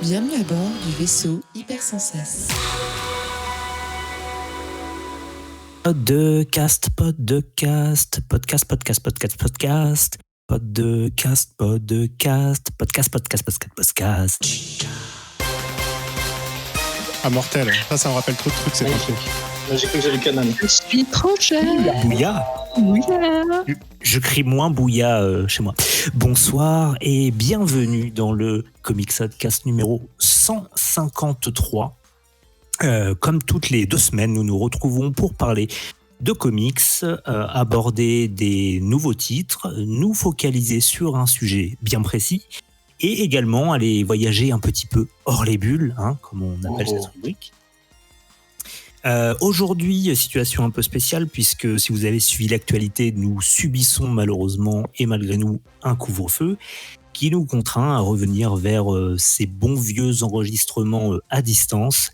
Bienvenue à bord du vaisseau Hypersensas. Podcast, podcast, podcast. Ah, mortel. Ça me rappelle trop de trucs, c'est pas truc. J'ai cru que j'avais le canal. Je suis trop chère. Bouilla. Je crie moins bouilla chez moi. Bonsoir et bienvenue dans le Comics Podcast numéro 153. Comme toutes les 2 semaines, nous nous retrouvons pour parler de comics, aborder des nouveaux titres, nous focaliser sur un sujet bien précis et également aller voyager un petit peu hors les bulles, comme on appelle cette rubrique. Aujourd'hui, situation un peu spéciale puisque si vous avez suivi l'actualité, nous subissons malheureusement et malgré nous un couvre-feu qui nous contraint à revenir vers ces bons vieux enregistrements à distance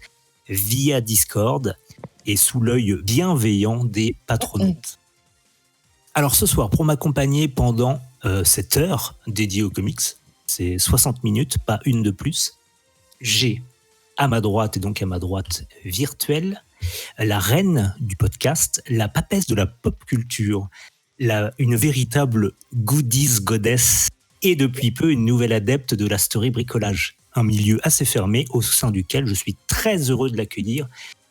via Discord et sous l'œil bienveillant des patronautes. Alors ce soir, pour m'accompagner pendant cette heure dédiée aux comics, c'est 60 minutes, pas une de plus, j'ai à ma droite, et donc à ma droite virtuelle, la reine du podcast, la papesse de la pop culture, une véritable goodies goddess et depuis peu une nouvelle adepte de la story bricolage. Un milieu assez fermé au sein duquel je suis très heureux de l'accueillir.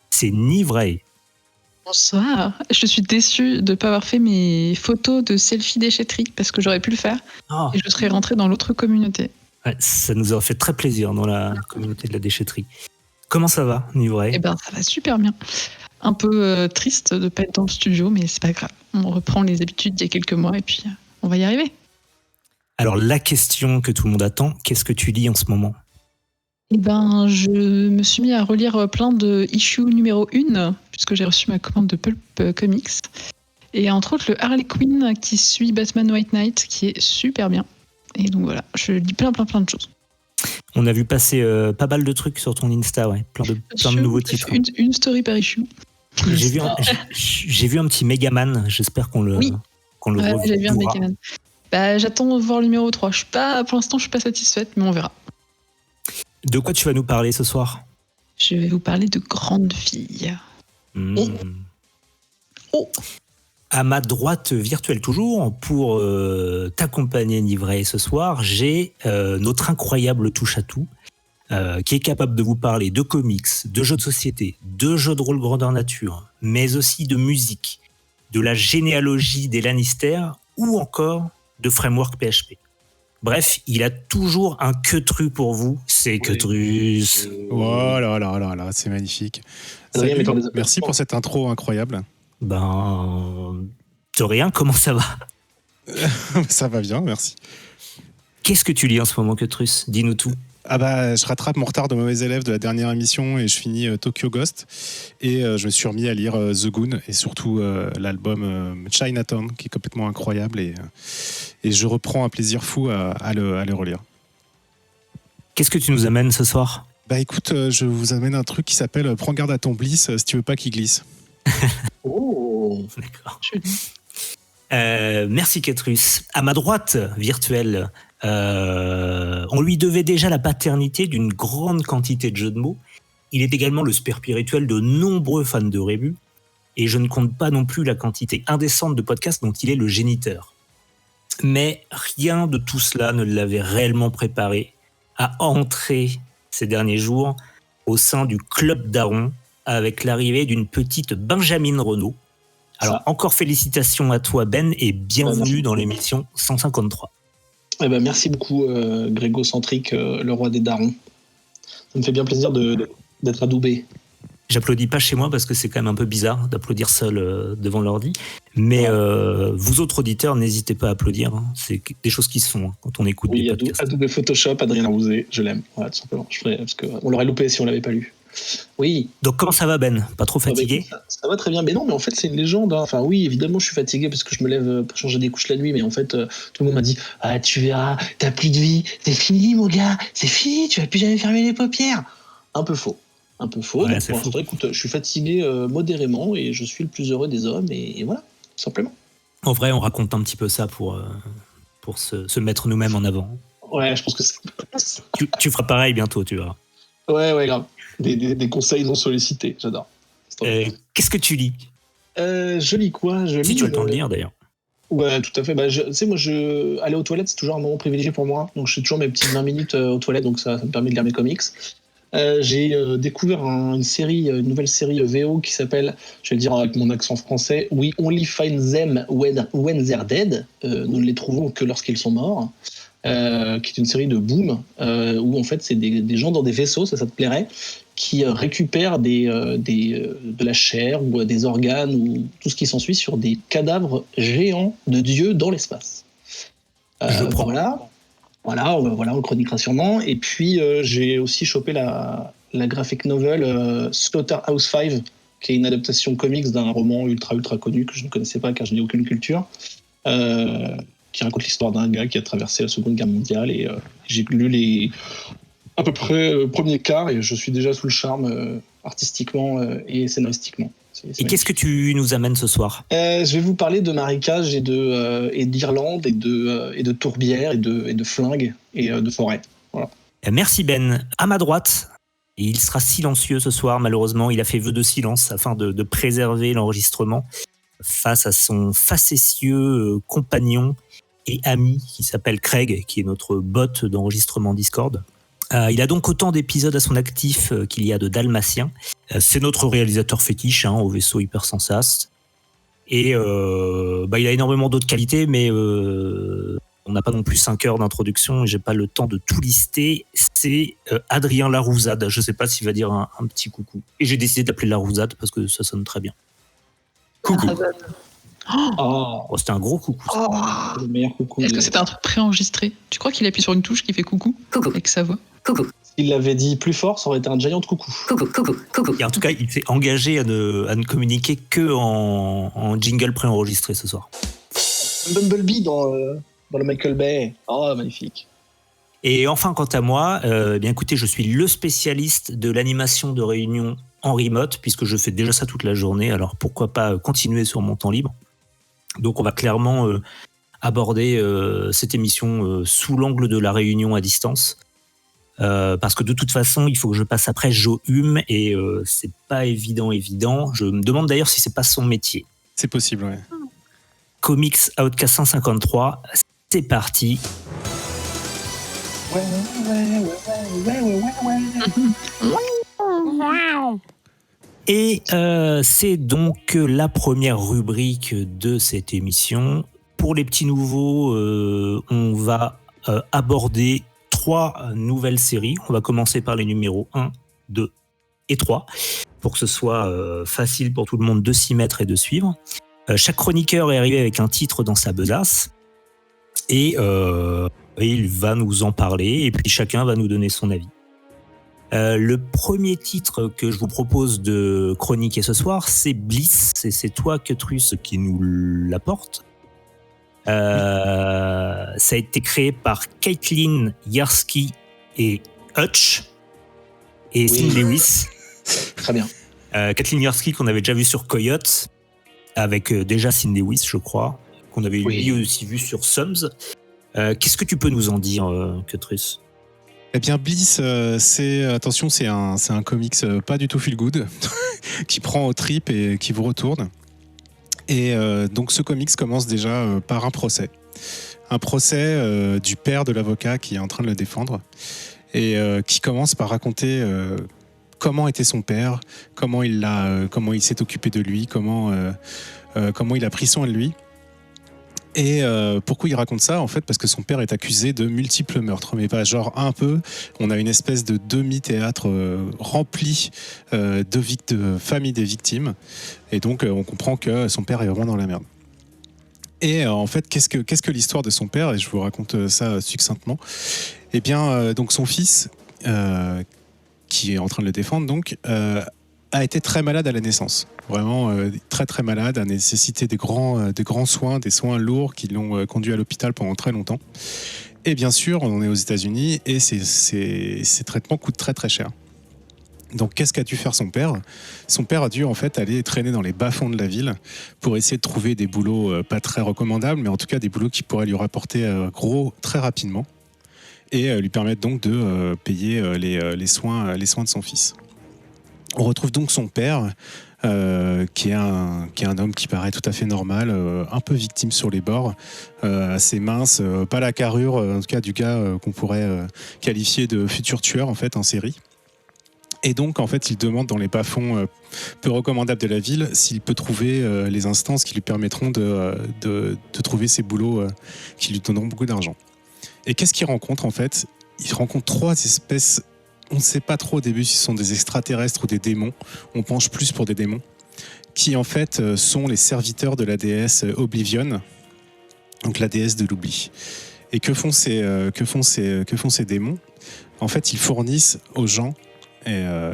C'est Nivray. Bonsoir. Je suis déçue de ne pas avoir fait mes photos de selfie déchetterie parce que j'aurais pu le faire et je serais rentrée dans l'autre communauté. Ouais, ça nous a fait très plaisir dans la communauté de la déchetterie. Comment ça va, Nivray ? Eh ben, ça va super bien. Un peu triste de ne pas être dans le studio, mais c'est pas grave. On reprend les habitudes d'il y a quelques mois et puis on va y arriver. Alors, la question que tout le monde attend, qu'est-ce que tu lis en ce moment ? Eh ben, je me suis mis à relire plein de issues numéro 1, puisque j'ai reçu ma commande de Pulp Comics. Et entre autres, le Harley Quinn qui suit Batman White Knight, qui est super bien. Et donc voilà, je lis plein de choses. On a vu passer pas mal de trucs sur ton Insta, ouais. Plein de nouveaux titres. Une story par issue. J'ai vu un petit Megaman, j'espère qu'on le revoit. J'ai vu un Megaman. Bah, j'attends de voir le numéro 3. Pour l'instant, je suis pas satisfaite, mais on verra. De quoi tu vas nous parler ce soir ? Je vais vous parler de grandes filles. À ma droite virtuelle toujours, pour t'accompagner Nivray ce soir, j'ai notre incroyable touche-à-tout qui est capable de vous parler de comics, de jeux de société, de jeux de rôle grandeur nature, mais aussi de musique, de la généalogie des Lannister ou encore de framework PHP. Bref, il a toujours un queutru pour vous, c'est Queutrus. Oh là là là là, c'est magnifique. Salut, merci pour cette intro incroyable. Ben, de rien, comment ça va ? Ça va bien, merci. Qu'est-ce que tu lis en ce moment, Queutrus ? Dis-nous tout. Ah bah, je rattrape mon retard de mauvais élève de la dernière émission et je finis Tokyo Ghost. Et je me suis remis à lire The Goon et surtout l'album Chinatown qui est complètement incroyable et je reprends un plaisir fou à le relire. Qu'est-ce que tu nous amènes ce soir ? Bah écoute, je vous amène un truc qui s'appelle Prends garde à ton bliss si tu veux pas qu'il glisse. Oh, d'accord. Merci Queutrus. À ma droite virtuelle, on lui devait déjà la paternité d'une grande quantité de jeux de mots. Il est également le spare spirituel de nombreux fans de Rébus. Et je ne compte pas non plus la quantité indécente de podcasts dont il est le géniteur. Mais rien de tout cela ne l'avait réellement préparé à entrer ces derniers jours au sein du Club Daron avec l'arrivée d'une petite Benjamin Renaud. Alors, encore félicitations à toi, Ben, et bienvenue dans l'émission 153. Eh ben, merci beaucoup, Grégocentrique, le roi des darons. Ça me fait bien plaisir d'être adoubé. J'applaudis pas chez moi parce que c'est quand même un peu bizarre d'applaudir seul devant l'ordi. Mais vous autres auditeurs, n'hésitez pas à applaudir. C'est des choses qui se font quand on écoute des podcasts. Adobe Photoshop, Adrien Rouzet, je l'aime. Voilà, tout simplement. Parce qu'on l'aurait loupé si on l'avait pas lu. Oui. Donc comment ça va, Ben ? Pas trop fatigué ? Ça va très bien, mais non, mais en fait c'est une légende. Enfin oui, évidemment je suis fatigué parce que je me lève pour changer des couches la nuit, mais en fait tout le monde m'a dit tu verras, t'as plus de vie, c'est fini mon gars, c'est fini, tu vas plus jamais fermer les paupières. Un peu faux. Ouais, donc, pour l'instant, écoute, je suis fatigué modérément et je suis le plus heureux des hommes et voilà, tout simplement. En vrai, on raconte un petit peu ça pour se mettre nous-mêmes en avant. Ouais, je pense que c'est... Tu feras pareil bientôt, tu vois. Ouais, grave. Des conseils non sollicités, j'adore. Qu'est-ce que tu lis? Je lis quoi? Je Si lis, tu as le temps de lire, d'ailleurs. Ouais, tout à fait. Bah, tu sais, moi, aller aux toilettes, c'est toujours un moment privilégié pour moi. Donc, je fais toujours mes petites 20 minutes aux toilettes, donc ça me permet de lire mes comics. J'ai découvert une nouvelle série VO qui s'appelle, je vais le dire avec mon accent français, We Only Find Them When They're Dead. Nous ne les trouvons que lorsqu'ils sont morts. Qui est une série de Boom, où en fait, c'est des gens dans des vaisseaux, ça te plairait, qui récupèrent de la chair ou des organes ou tout ce qui s'ensuit sur des cadavres géants de dieux dans l'espace. Je prends. Voilà, on le chroniquera sûrement. Et puis, j'ai aussi chopé la graphic novel Slaughterhouse 5, qui est une adaptation comics d'un roman ultra connu que je ne connaissais pas car je n'ai aucune culture, qui raconte l'histoire d'un gars qui a traversé la Seconde Guerre mondiale. Et j'ai lu à peu près le premier quart et je suis déjà sous le charme artistiquement et scénaristiquement. Et qu'est-ce que tu nous amènes ce soir? Je vais vous parler de marécages et d'Irlande et de tourbières et de flingues et de forêts. Voilà. Merci Ben. À ma droite, il sera silencieux ce soir, malheureusement. Il a fait vœu de silence afin de préserver l'enregistrement face à son facétieux compagnon et ami qui s'appelle Craig, qui est notre bot d'enregistrement Discord. Il a donc autant d'épisodes à son actif qu'il y a de Dalmatiens. C'est notre réalisateur fétiche au vaisseau Hypersensas. Et il a énormément d'autres qualités, mais on n'a pas non plus 5 heures d'introduction et j'ai pas le temps de tout lister. C'est Adrien Larouzade. Je sais pas s'il va dire un petit coucou. Et j'ai décidé d'appeler Larouzade parce que ça sonne très bien. Coucou. Oh, c'était un gros coucou. Le meilleur coucou. Est-ce que c'était un truc préenregistré? Tu crois qu'il appuie sur une touche qui fait coucou avec sa voix? Coucou. S'il l'avait dit plus fort, ça aurait été un giant coucou. Coucou. Et en tout cas, il s'est engagé à ne communiquer que en jingle préenregistré ce soir. Bumblebee dans le Michael Bay. Oh, magnifique. Et enfin, quant à moi, bien écoutez, je suis le spécialiste de l'animation de réunion en remote, puisque je fais déjà ça toute la journée, alors pourquoi pas continuer sur mon temps libre. Donc on va clairement aborder cette émission sous l'angle de la réunion à distance, parce que de toute façon, il faut que je passe après Jo Hume, et c'est pas évident. Je me demande d'ailleurs si c'est pas son métier. C'est possible, ouais. Comics Outcast 153, c'est parti. Ouais. Et c'est donc la première rubrique de cette émission. Pour les petits nouveaux, on va aborder 3 nouvelles séries. On va commencer par les numéros 1, 2 et 3, pour que ce soit facile pour tout le monde de s'y mettre et de suivre. Chaque chroniqueur est arrivé avec un titre dans sa besace. Et il va nous en parler, et puis chacun va nous donner son avis. Le premier titre que je vous propose de chroniquer ce soir, c'est Bliss. C'est toi, Cutrus, qui nous l'apporte. Ça a été créé par Caitlin Yarsky et Hutch et Sin Lewis. Très bien. Caitlin Yarsky qu'on avait déjà vu sur Coyote, avec déjà Sin Lewis, je crois, qu'on avait lui aussi vu sur Sums. Qu'est-ce que tu peux nous en dire, Cutrus? Eh bien, Bliss, c'est un comics pas du tout feel good, qui prend au trip et qui vous retourne. Et donc, ce comics commence déjà par un procès. Un procès du père de l'avocat qui est en train de le défendre et qui commence par raconter comment était son père, comment il s'est occupé de lui, comment il a pris soin de lui. Et pourquoi il raconte ça? En fait, parce que son père est accusé de multiples meurtres, mais pas genre un peu. On a une espèce de demi-théâtre rempli de familles des victimes, et donc on comprend que son père est vraiment dans la merde. Et en fait, qu'est-ce que l'histoire de son père? Et je vous raconte ça succinctement. Eh bien, donc son fils, qui est en train de le défendre, donc a été très malade à la naissance. Vraiment très très malade, a nécessité des grands soins, des soins lourds qui l'ont conduit à l'hôpital pendant très longtemps. Et bien sûr, on est aux États-Unis et ces traitements coûtent très très cher. Donc qu'est-ce qu'a dû faire son père? Son père a dû en fait aller traîner dans les bas-fonds de la ville pour essayer de trouver des boulots pas très recommandables, mais en tout cas des boulots qui pourraient lui rapporter gros très rapidement. et lui permettent donc de payer les soins de son fils. On retrouve donc son père, qui est un homme qui paraît tout à fait normal, un peu victime sur les bords, assez mince, pas la carrure en tout cas du gars qu'on pourrait qualifier de futur tueur en fait en série. Et donc en fait il demande dans les bas-fonds peu recommandables de la ville s'il peut trouver les instances qui lui permettront de trouver ces boulots qui lui donneront beaucoup d'argent. Et qu'est-ce qu'il rencontre en fait ? Il rencontre 3 espèces. On ne sait pas trop au début si ce sont des extraterrestres ou des démons. On penche plus pour des démons, qui en fait sont les serviteurs de la déesse Oblivion, donc la déesse de l'oubli. Et que font ces démons ? En fait, ils fournissent aux gens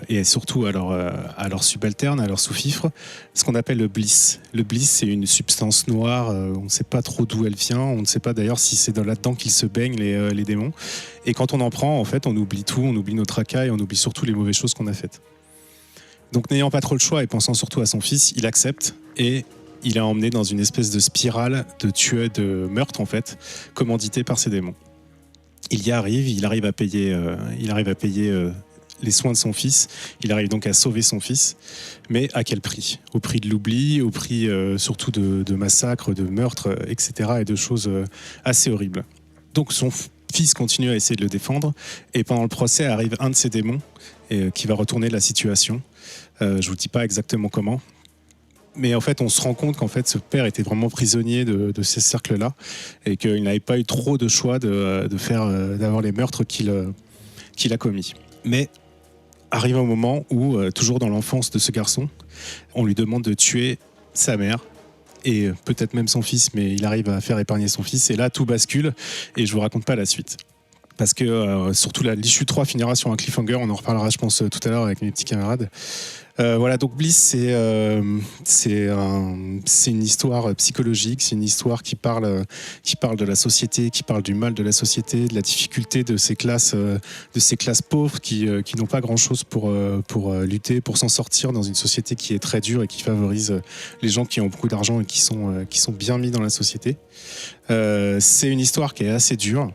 et surtout à leurs subalternes, à leurs sous-fifres, ce qu'on appelle le bliss. Le bliss, c'est une substance noire, on ne sait pas trop d'où elle vient, on ne sait pas d'ailleurs si c'est là-dedans qu'ils se baignent, les démons. Et quand on en prend, en fait, on oublie tout, on oublie nos tracas et on oublie surtout les mauvaises choses qu'on a faites. Donc n'ayant pas trop le choix et pensant surtout à son fils, il accepte et il est emmené dans une espèce de spirale de meurtre, en fait, commandité par ces démons. Il y arrive, il arrive à payer les soins de son fils, il arrive donc à sauver son fils, mais à quel prix ? Au prix de l'oubli, au prix surtout de massacres, de meurtres, etc. et de choses assez horribles. Donc son fils continue à essayer de le défendre, et pendant le procès arrive un de ces démons qui va retourner la situation. Je vous dis pas exactement comment, mais en fait on se rend compte qu'en fait ce père était vraiment prisonnier de ces cercles-là, et qu'il n'avait pas eu trop de choix d'avoir les meurtres qu'il a commis. Mais arrive un moment où, toujours dans l'enfance de ce garçon, on lui demande de tuer sa mère et peut-être même son fils, mais il arrive à faire épargner son fils. Et là, tout bascule et je vous raconte pas la suite. Parce que surtout l'issue 3 finira sur un cliffhanger, on en reparlera je pense tout à l'heure avec mes petits camarades. Voilà, donc Bliss, c'est une histoire psychologique, c'est une histoire qui parle de la société, qui parle du mal de la société, de la difficulté de ces classes pauvres qui n'ont pas grand-chose pour lutter, pour s'en sortir dans une société qui est très dure et qui favorise les gens qui ont beaucoup d'argent et qui sont bien mis dans la société. C'est une histoire qui est assez dure.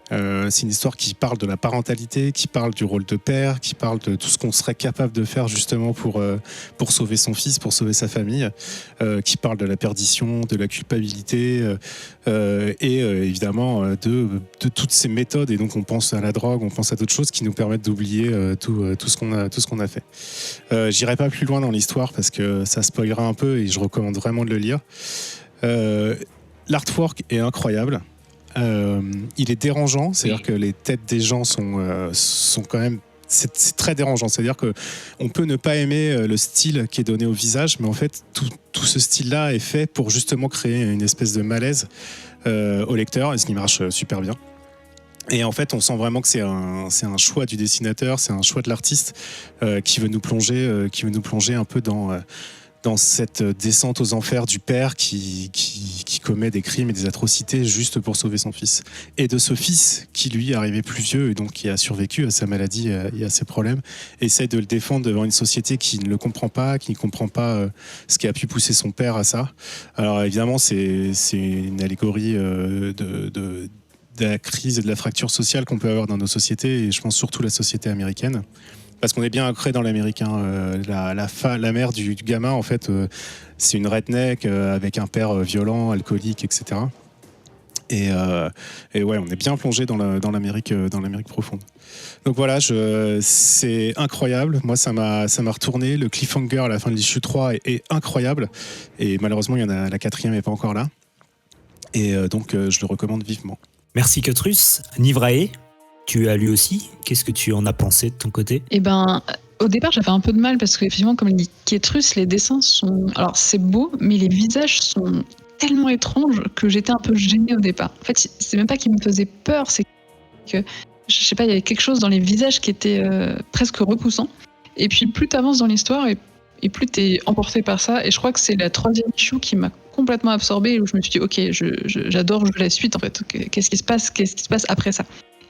C'est une histoire qui parle de la parentalité, qui parle du rôle de père, qui parle de tout ce qu'on serait capable de faire justement pour sauver son fils, pour sauver sa famille, qui parle de la perdition, de la culpabilité et évidemment de toutes ces méthodes. Et donc on pense à la drogue, on pense à d'autres choses qui nous permettent d'oublier tout ce qu'on a fait. J'irai pas plus loin dans l'histoire parce que ça spoilera un peu et je recommande vraiment de le lire. L'artwork est incroyable. Il est dérangeant, c'est-à-dire que les têtes des gens sont quand même... C'est très dérangeant, c'est-à-dire qu'on peut ne pas aimer le style qui est donné au visage, mais en fait, tout ce style-là est fait pour justement créer une espèce de malaise au lecteur, et ce qui marche super bien. Et en fait, on sent vraiment que c'est un choix du dessinateur, c'est un choix de l'artiste qui veut nous plonger un peu dans cette descente aux enfers du père qui commet des crimes et des atrocités juste pour sauver son fils. Et de ce fils qui, lui, est arrivé plus vieux et donc qui a survécu à sa maladie et à ses problèmes, essaie de le défendre devant une société qui ne le comprend pas, qui ne comprend pas ce qui a pu pousser son père à ça. Alors évidemment, c'est une allégorie de la crise et de la fracture sociale qu'on peut avoir dans nos sociétés, et je pense surtout la société américaine. Parce qu'on est bien ancré dans l'américain. La mère du gamin, en fait, c'est une redneck avec un père violent, alcoolique, etc. Et ouais, on est bien plongé dans l'Amérique profonde. Donc voilà, c'est incroyable. Moi, ça m'a retourné. Le cliffhanger à la fin de l'issue 3 est incroyable. Et malheureusement, la 4e n'est pas encore là. Et donc, je le recommande vivement. Merci Cutrus. Nivrae, tu as lu aussi. Qu'est-ce que tu en as pensé de ton côté ? Eh ben, au départ, j'avais un peu de mal parce qu'effectivement, comme dit Cutrus, les dessins sont... Alors, c'est beau, mais les visages sont tellement étranges que j'étais un peu gênée au départ. En fait, c'est même pas qu'ils me faisaient peur, c'est que, je sais pas, il y avait quelque chose dans les visages qui était presque repoussant. Et puis, plus t'avances dans l'histoire et plus t'es emporté par ça. Et je crois que c'est la 3e issue qui m'a complètement absorbée, où je me suis dit, ok, j'adore jouer la suite, en fait. Qu'est-ce qui se passe après ça ?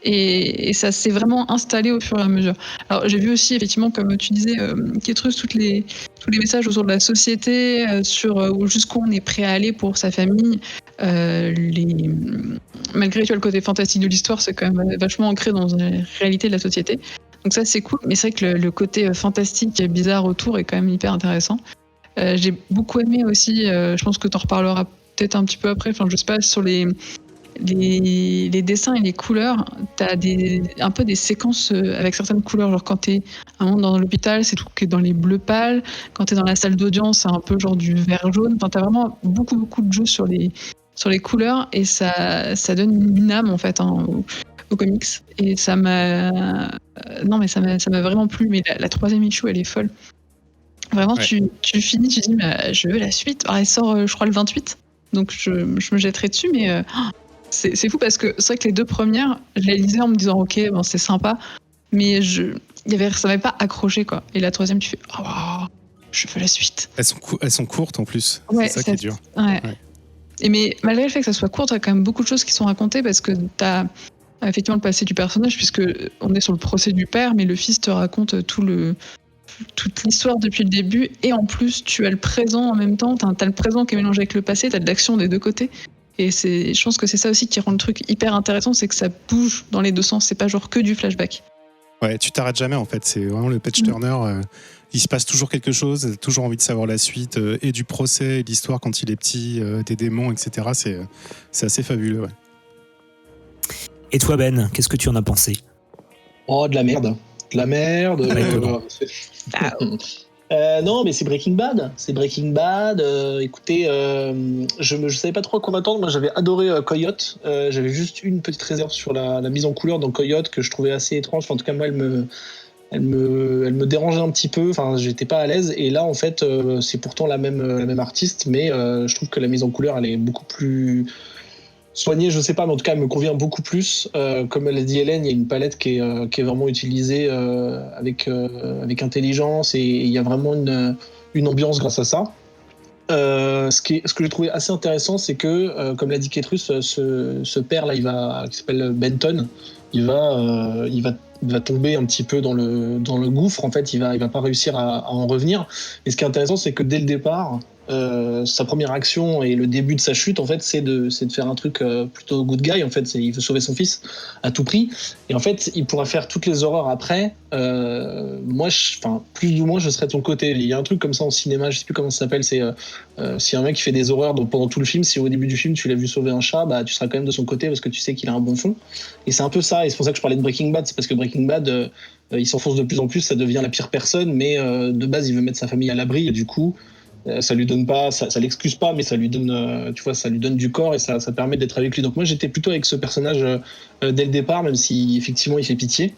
Et ça s'est vraiment installé au fur et à mesure. Alors j'ai vu aussi effectivement, comme tu disais, Cutrus, tous les messages autour de la société, sur jusqu'où on est prêt à aller pour sa famille, malgré le côté fantastique de l'histoire, c'est quand même vachement ancré dans la réalité de la société. Donc ça, c'est cool. Mais c'est vrai que le côté fantastique et bizarre autour est quand même hyper intéressant. J'ai beaucoup aimé aussi, je pense que tu en reparleras peut-être un petit peu après, enfin je sais pas, sur les dessins et les couleurs, t'as un peu des séquences avec certaines couleurs, genre quand t'es un moment dans l'hôpital, c'est tout qui est dans les bleus pâles, quand t'es dans la salle d'audience, c'est un peu genre du vert jaune, enfin t'as vraiment beaucoup de jeux sur les couleurs, et ça donne une âme en fait aux comics, et ça m'a vraiment plu. Mais la troisième issue, elle est folle. Vraiment, Ouais. tu finis, tu dis, je veux la suite. Alors, elle sort, je crois, le 28, donc je me jetterai dessus, mais c'est fou parce que c'est vrai que les deux premières, je les lisais en me disant, ok, bon, c'est sympa, mais ça m'avait pas accroché, quoi. Et la troisième, tu fais, oh, je veux la suite. Elles sont courtes en plus. Ouais, c'est ça qui est dur. Ouais. Ouais. Et mais malgré le fait que ça soit court, t'as quand même beaucoup de choses qui sont racontées, parce que t'as effectivement le passé du personnage, puisque on est sur le procès du père, mais le fils te raconte toute l'histoire depuis le début, et en plus tu as le présent en même temps, t'as le présent qui est mélangé avec le passé, t'as de l'action des deux côtés, et je pense que c'est ça aussi qui rend le truc hyper intéressant, c'est que ça bouge dans les deux sens, c'est pas genre que du flashback. Ouais, tu t'arrêtes jamais en fait. C'est vraiment le page turner. Il se passe toujours quelque chose. T'as toujours envie de savoir la suite et du procès, et de l'histoire quand il est petit, des démons, etc. C'est assez fabuleux. Ouais. Et toi, Ben, qu'est-ce que tu en as pensé? Oh, de la merde. De la merde. Pas étonnant. Non, mais c'est Breaking Bad. C'est Breaking Bad. Écoutez, je savais pas trop à quoi m'attendre. Moi, j'avais adoré Coyote. J'avais juste une petite réserve sur la mise en couleur dans Coyote que je trouvais assez étrange. Enfin, en tout cas, moi, elle me dérangeait un petit peu. Enfin, j'étais pas à l'aise. Et là, en fait, c'est pourtant la même artiste, mais je trouve que la mise en couleur, elle est beaucoup plus soignée, je sais pas, mais en tout cas, elle me convient beaucoup plus. Comme elle a dit Hélène, il y a une palette qui est vraiment utilisée avec intelligence, et il y a vraiment une ambiance grâce à ça. Ce que j'ai trouvé assez intéressant, c'est que, comme l'a dit Ketrus, ce père là, qui s'appelle Benton, il va tomber un petit peu dans le gouffre. En fait, il va pas réussir à en revenir. Et ce qui est intéressant, c'est que dès le départ, sa première action et le début de sa chute, en fait, c'est de faire un truc plutôt good guy. En fait, il veut sauver son fils à tout prix. Et en fait, il pourra faire toutes les horreurs après. Moi, plus ou moins, je serais de son côté. Il y a un truc comme ça en cinéma, je sais plus comment ça s'appelle. C'est si un mec qui fait des horreurs pendant tout le film, si au début du film tu l'as vu sauver un chat, bah tu seras quand même de son côté parce que tu sais qu'il a un bon fond. Et c'est un peu ça. Et c'est pour ça que je parlais de Breaking Bad, c'est parce que Breaking Bad, il s'enfonce de plus en plus, ça devient la pire personne, mais de base il veut mettre sa famille à l'abri, et du coup ça lui donne pas, ça l'excuse pas, mais ça lui donne, tu vois, ça lui donne du corps, et ça permet d'être avec lui. Donc moi j'étais plutôt avec ce personnage dès le départ, même si effectivement il fait pitié.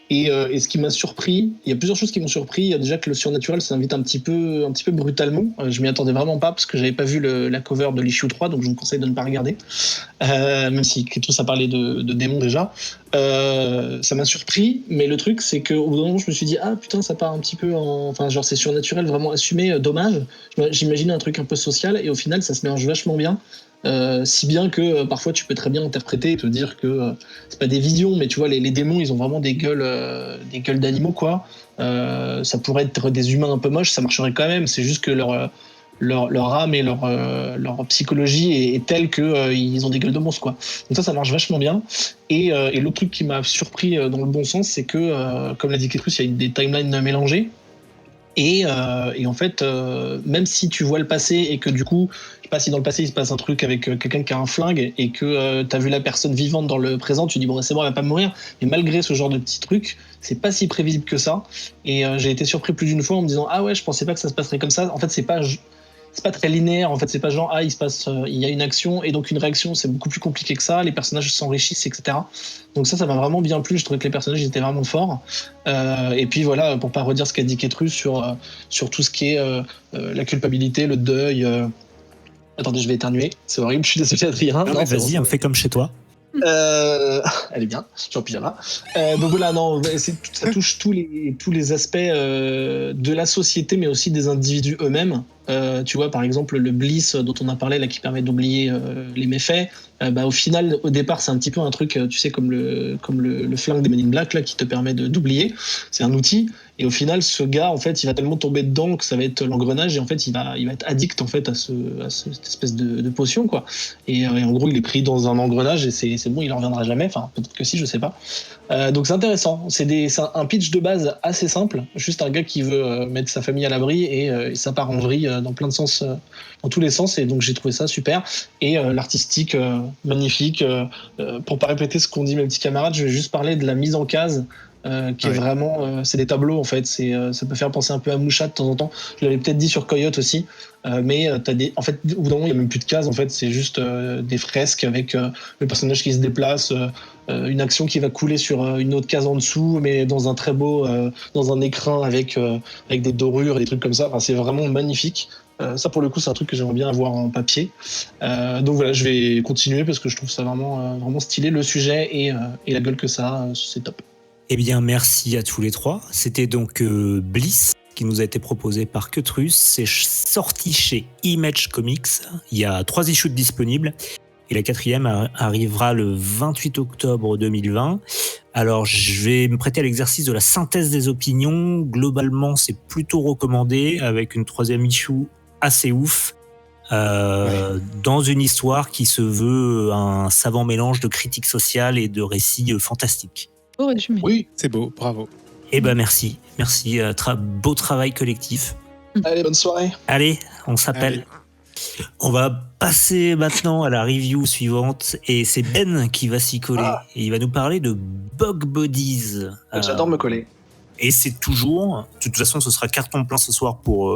Et ce qui m'a surpris, il y a plusieurs choses qui m'ont surpris. Il y a déjà que le surnaturel s'invite un petit peu brutalement. Je m'y attendais vraiment pas parce que j'avais pas vu la cover de l'issue 3, donc je vous conseille de ne pas regarder. Même si tout ça parlait de démons déjà. Ça m'a surpris, mais le truc c'est qu'au bout d'un moment je me suis dit, ah putain, ça part un petit peu enfin genre c'est surnaturel, vraiment assumé, dommage. J'imaginais un truc un peu social, et au final ça se mélange vachement bien. Si bien que parfois tu peux très bien interpréter et te dire que c'est pas des visions, mais tu vois, les démons ils ont vraiment des gueules d'animaux, quoi. Ça pourrait être des humains un peu moches, ça marcherait quand même. C'est juste que leur âme et leur psychologie est telle que ils ont des gueules de monstres, quoi. Donc ça marche vachement bien. Et l'autre truc qui m'a surpris dans le bon sens, c'est que comme l'a dit Ketrus, il y a des timelines mélangées. Et en fait, même si tu vois le passé et que du coup, je sais pas si dans le passé il se passe un truc avec quelqu'un qui a un flingue, et que t'as vu la personne vivante dans le présent, tu dis bon, c'est bon, elle va pas mourir. Mais malgré ce genre de petits trucs, c'est pas si prévisible que ça. Et j'ai été surpris plus d'une fois en me disant, ah ouais, je pensais pas que ça se passerait comme ça. En fait, c'est pas très linéaire. En fait, c'est pas genre, il se passe, il y a une action et donc une réaction. C'est beaucoup plus compliqué que ça. Les personnages s'enrichissent, etc. Donc ça m'a vraiment bien plu. Je trouvais que les personnages étaient vraiment forts. Et puis voilà, pour pas redire ce qu'a dit Ketrus sur tout ce qui est la culpabilité, le deuil. Attendez, je vais éternuer. C'est horrible. Je suis désolé, Adrien. Non, mais vas-y, fais comme chez toi. Elle est bien, je suis en pyjama. Donc voilà, non, ça touche tous les aspects de la société, mais aussi des individus eux-mêmes. tu vois, par exemple, le Bliss dont on a parlé, là, qui permet d'oublier les méfaits, au final, au départ, c'est un petit peu un truc, tu sais, comme le flingue des Men in Black, là, qui te permet d'oublier. C'est un outil. Et au final, ce gars, en fait, il va tellement tomber dedans que ça va être l'engrenage, et en fait, il va être addict, en fait, à cette espèce de potion, quoi. Et en gros, il est pris dans un engrenage, et c'est bon, il en reviendra jamais. Enfin, peut-être que si, je sais pas. Donc c'est intéressant. C'est un pitch de base assez simple. Juste un gars qui veut mettre sa famille à l'abri, et ça part en vrille dans plein de sens, dans tous les sens. Et donc j'ai trouvé ça super. Et l'artistique, magnifique. Pour pas répéter ce qu'ont dit mes petits camarades, je vais juste parler de la mise en case. Qui est vraiment, c'est des tableaux en fait. Ça peut faire penser un peu à Moucha de temps en temps. Je l'avais peut-être dit sur Coyote aussi, mais en fait, au bout d'un moment, il y a même plus de cases. En fait, c'est juste des fresques avec le personnage qui se déplace, une action qui va couler sur une autre case en dessous, mais dans un très beau, dans un écrin avec des dorures et des trucs comme ça. Enfin, c'est vraiment magnifique. Ça, pour le coup, c'est un truc que j'aimerais bien avoir en papier. Donc voilà, je vais continuer parce que je trouve ça vraiment stylé, le sujet et la gueule que ça a, c'est top. Eh bien, merci à tous les trois. C'était donc Bliss qui nous a été proposé par Cutrus. C'est sorti chez Image Comics. Il y a 3 issues disponibles et la 4e arrivera le 28 octobre 2020. Alors, je vais me prêter à l'exercice de la synthèse des opinions. Globalement, c'est plutôt recommandé avec une 3e issue assez ouf. Dans une histoire qui se veut un savant mélange de critique sociale et de récits fantastiques. Beau résumé. Oui, c'est beau, bravo. Eh ben merci, beau travail collectif. Allez, bonne soirée. Allez, on s'appelle. Allez. On va passer maintenant à la review suivante et c'est Ben qui va s'y coller et il va nous parler de Bug Bodies. J'adore me coller. Et c'est toujours, de toute façon ce sera carton plein ce soir pour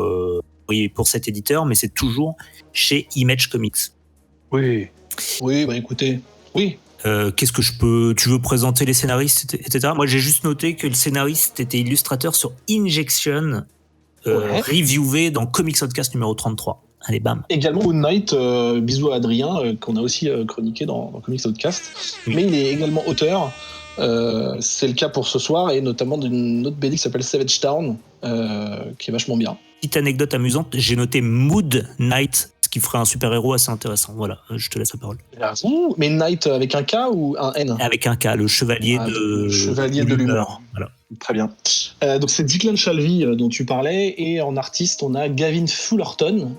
cet éditeur, mais c'est toujours chez Image Comics. Oui, écoutez, oui. Qu'est-ce que tu veux présenter les scénaristes, etc. Moi, j'ai juste noté que le scénariste était illustrateur sur Injection, reviewé dans Comics Podcast numéro 33. Allez, bam. Également Moon Knight, bisous à Adrien, qu'on a aussi chroniqué dans Comics Podcast. Oui. Mais il est également auteur. C'est le cas pour ce soir, et notamment d'une autre BD qui s'appelle Savage Town, qui est vachement bien. Petite anecdote amusante, j'ai noté Mood Knight, ce qui ferait un super-héros assez intéressant. Voilà, je te laisse la parole. Mais Knight avec un K ou un N? Avec un K, le chevalier de l'humeur. Voilà. Très bien. Donc c'est Declan Shalvey dont tu parlais, et en artiste on a Gavin Fullerton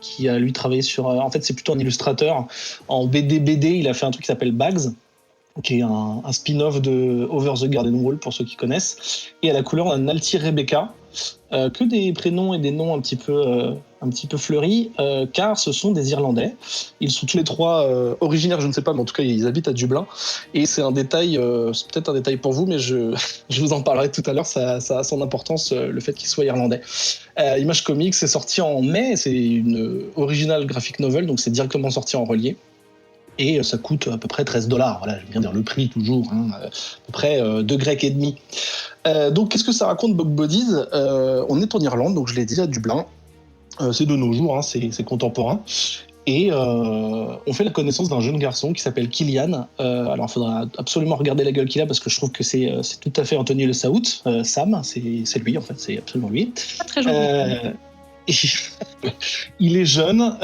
qui a lui travaillé sur. En fait c'est plutôt un illustrateur. En BD, il a fait un truc qui s'appelle Bags, qui est un spin-off de Over the Garden Wall pour ceux qui connaissent. Et à la couleur on a Nalti Rebecca, que des prénoms et des noms un petit peu fleuris, car ce sont des Irlandais. Ils sont tous les trois originaires, je ne sais pas, mais en tout cas ils habitent à Dublin. Et c'est un détail, c'est peut-être un détail pour vous, mais je vous en parlerai tout à l'heure. Ça a son importance, le fait qu'ils soient irlandais. Image Comics, c'est sorti en mai. C'est une original graphic novel, donc c'est directement sorti en relié. Et ça coûte à peu près $13. Voilà, je viens de dire le prix toujours, à peu près 2 grecs et demi. Donc qu'est-ce que ça raconte, Bug Bodies? On est en Irlande, donc je l'ai dit, à Dublin. C'est de nos jours, c'est contemporain. Et on fait la connaissance d'un jeune garçon qui s'appelle Killian. Alors il faudra absolument regarder la gueule qu'il a, parce que je trouve que c'est tout à fait Anthony Le Saout. Sam, c'est lui en fait, c'est absolument lui. Pas très gentil. Il est jeune,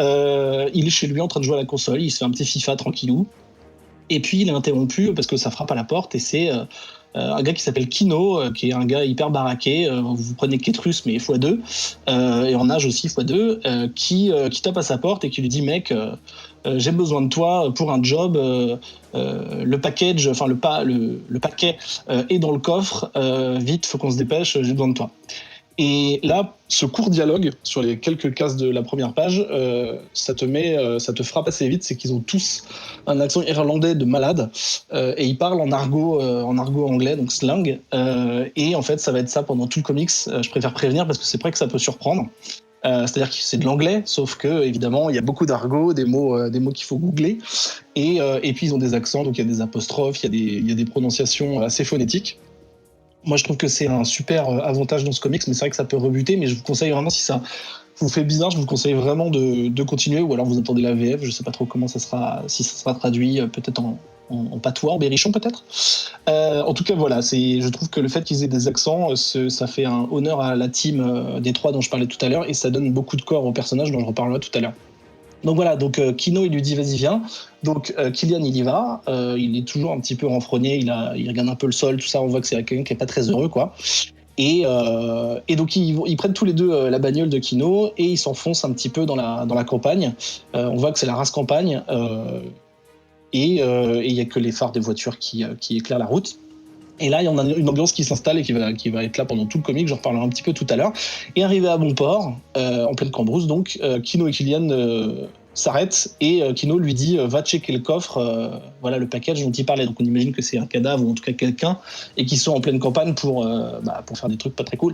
il est chez lui en train de jouer à la console, il se fait un petit FIFA tranquillou. Et puis il est interrompu parce que ça frappe à la porte, et c'est un gars qui s'appelle Kino, qui est un gars hyper baraqué. Vous prenez Ketrus mais x2, et en âge aussi x2, qui tape à sa porte et qui lui dit: mec, j'ai besoin de toi pour un job, le package, enfin le paquet est dans le coffre, vite, faut qu'on se dépêche, j'ai besoin de toi. Et là, ce court dialogue sur les quelques cases de la première page, ça te frappe assez vite. C'est qu'ils ont tous un accent irlandais de malade, et ils parlent en argot anglais, donc slang. Et en fait, ça va être ça pendant tout le comics. Je préfère prévenir parce que c'est vrai que ça peut surprendre. C'est-à-dire que c'est de l'anglais, sauf que évidemment il y a beaucoup d'argot, des mots qu'il faut googler, et puis ils ont des accents, donc il y a des apostrophes, il y a des prononciations assez phonétiques. Moi, je trouve que c'est un super avantage dans ce comics, mais c'est vrai que ça peut rebuter. Mais je vous conseille vraiment, si ça vous fait bizarre, je vous conseille vraiment de continuer, ou alors vous attendez la VF. Je sais pas trop comment ça sera, si ça sera traduit, peut-être en patois, en berrichon peut-être. En tout cas, voilà, je trouve que le fait qu'ils aient des accents, ça fait un honneur à la team des trois dont je parlais tout à l'heure, et ça donne beaucoup de corps au personnage dont je reparlerai tout à l'heure. Donc voilà, donc Kino il lui dit vas-y viens. Donc Killian il y va, il est toujours un petit peu renfrogné, il regarde un peu le sol, tout ça, on voit que c'est quelqu'un qui est pas très heureux quoi. Et donc ils prennent tous les deux la bagnole de Kino et ils s'enfoncent un petit peu dans la campagne. On voit que c'est la race campagne et il y a que les phares des voitures qui éclairent la route. Et là, il y en a une ambiance qui s'installe et qui va être là pendant tout le comic, j'en reparlerai un petit peu tout à l'heure. Et arrivé à bon port, en pleine cambrousse, donc, Kino et Killian s'arrêtent et Kino lui dit va checker le coffre, voilà le package dont il parlait. Donc on imagine que c'est un cadavre ou en tout cas quelqu'un et qu'ils sont en pleine campagne pour faire des trucs pas très cool.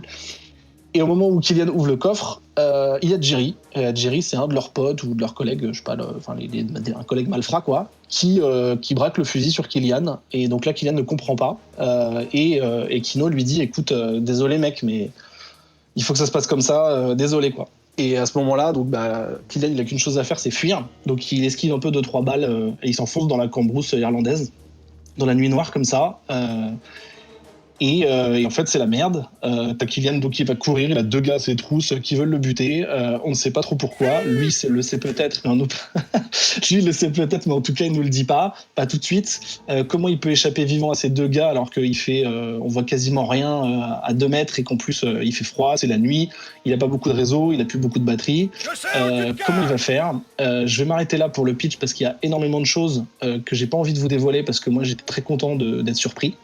Et au moment où Killian ouvre le coffre, il y a Jerry. Jerry, c'est un de leurs potes ou de leurs collègues, je sais pas, un collègue malfrat, quoi, qui braque le fusil sur Killian. Et donc là, Killian ne comprend pas. Et Kino lui dit écoute, désolé, mec, mais il faut que ça se passe comme ça, désolé, quoi. Et à ce moment-là, donc, Killian, il a qu'une chose à faire, c'est fuir. Donc il esquive un peu 2-3 balles et il s'enfonce dans la cambrousse irlandaise, dans la nuit noire, comme ça. Et en fait, c'est la merde. T'as Killian donc, qui va courir, il a 2 gars à ses trousses qui veulent le buter. On ne sait pas trop pourquoi. Lui le sait peut-être, mais un autre. Lui, il le sait peut-être, mais en tout cas, il ne nous le dit pas tout de suite. Comment il peut échapper vivant à ces 2 gars alors qu'il fait, on voit quasiment rien à 2 mètres et qu'en plus, il fait froid, c'est la nuit, il n'a pas beaucoup de réseau, il n'a plus beaucoup de batterie. Comment il va faire Je vais m'arrêter là pour le pitch parce qu'il y a énormément de choses que j'ai pas envie de vous dévoiler parce que moi, j'étais très content d'être surpris.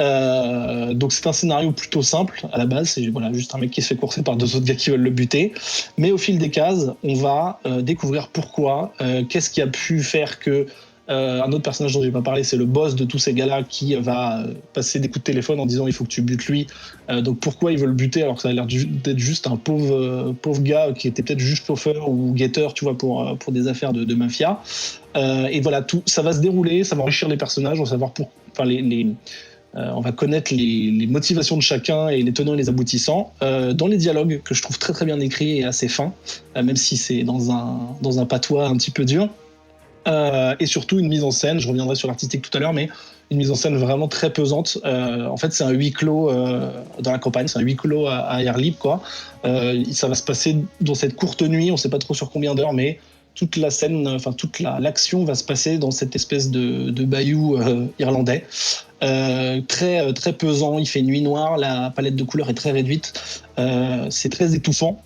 Donc c'est un scénario plutôt simple à la base, c'est juste un mec qui se fait courser par 2 autres gars qui veulent le buter, mais au fil des cases on va découvrir pourquoi, qu'est-ce qui a pu faire que un autre personnage dont j'ai pas parlé, c'est le boss de tous ces gars-là qui va passer des coups de téléphone en disant il faut que tu butes lui, donc pourquoi il veut le buter alors que ça a l'air d'être juste un pauvre gars qui était peut-être juste chauffeur ou guetteur, tu vois, pour des affaires de mafia, et voilà, tout ça va se dérouler, ça va enrichir les personnages, on va savoir on va connaître les motivations de chacun et les tenants et les aboutissants dans les dialogues que je trouve très très bien écrits et assez fins, même si c'est dans un patois un petit peu dur, et surtout une mise en scène, je reviendrai sur l'artistique tout à l'heure, mais une mise en scène vraiment très pesante. En fait c'est un huis clos dans la campagne, c'est un huis clos à air libre, quoi. Ça va se passer dans cette courte nuit, on sait pas trop sur combien d'heures, mais toute la scène, enfin toute l'action va se passer dans cette espèce de bayou irlandais, très très pesant. Il fait nuit noire, la palette de couleurs est très réduite, c'est très étouffant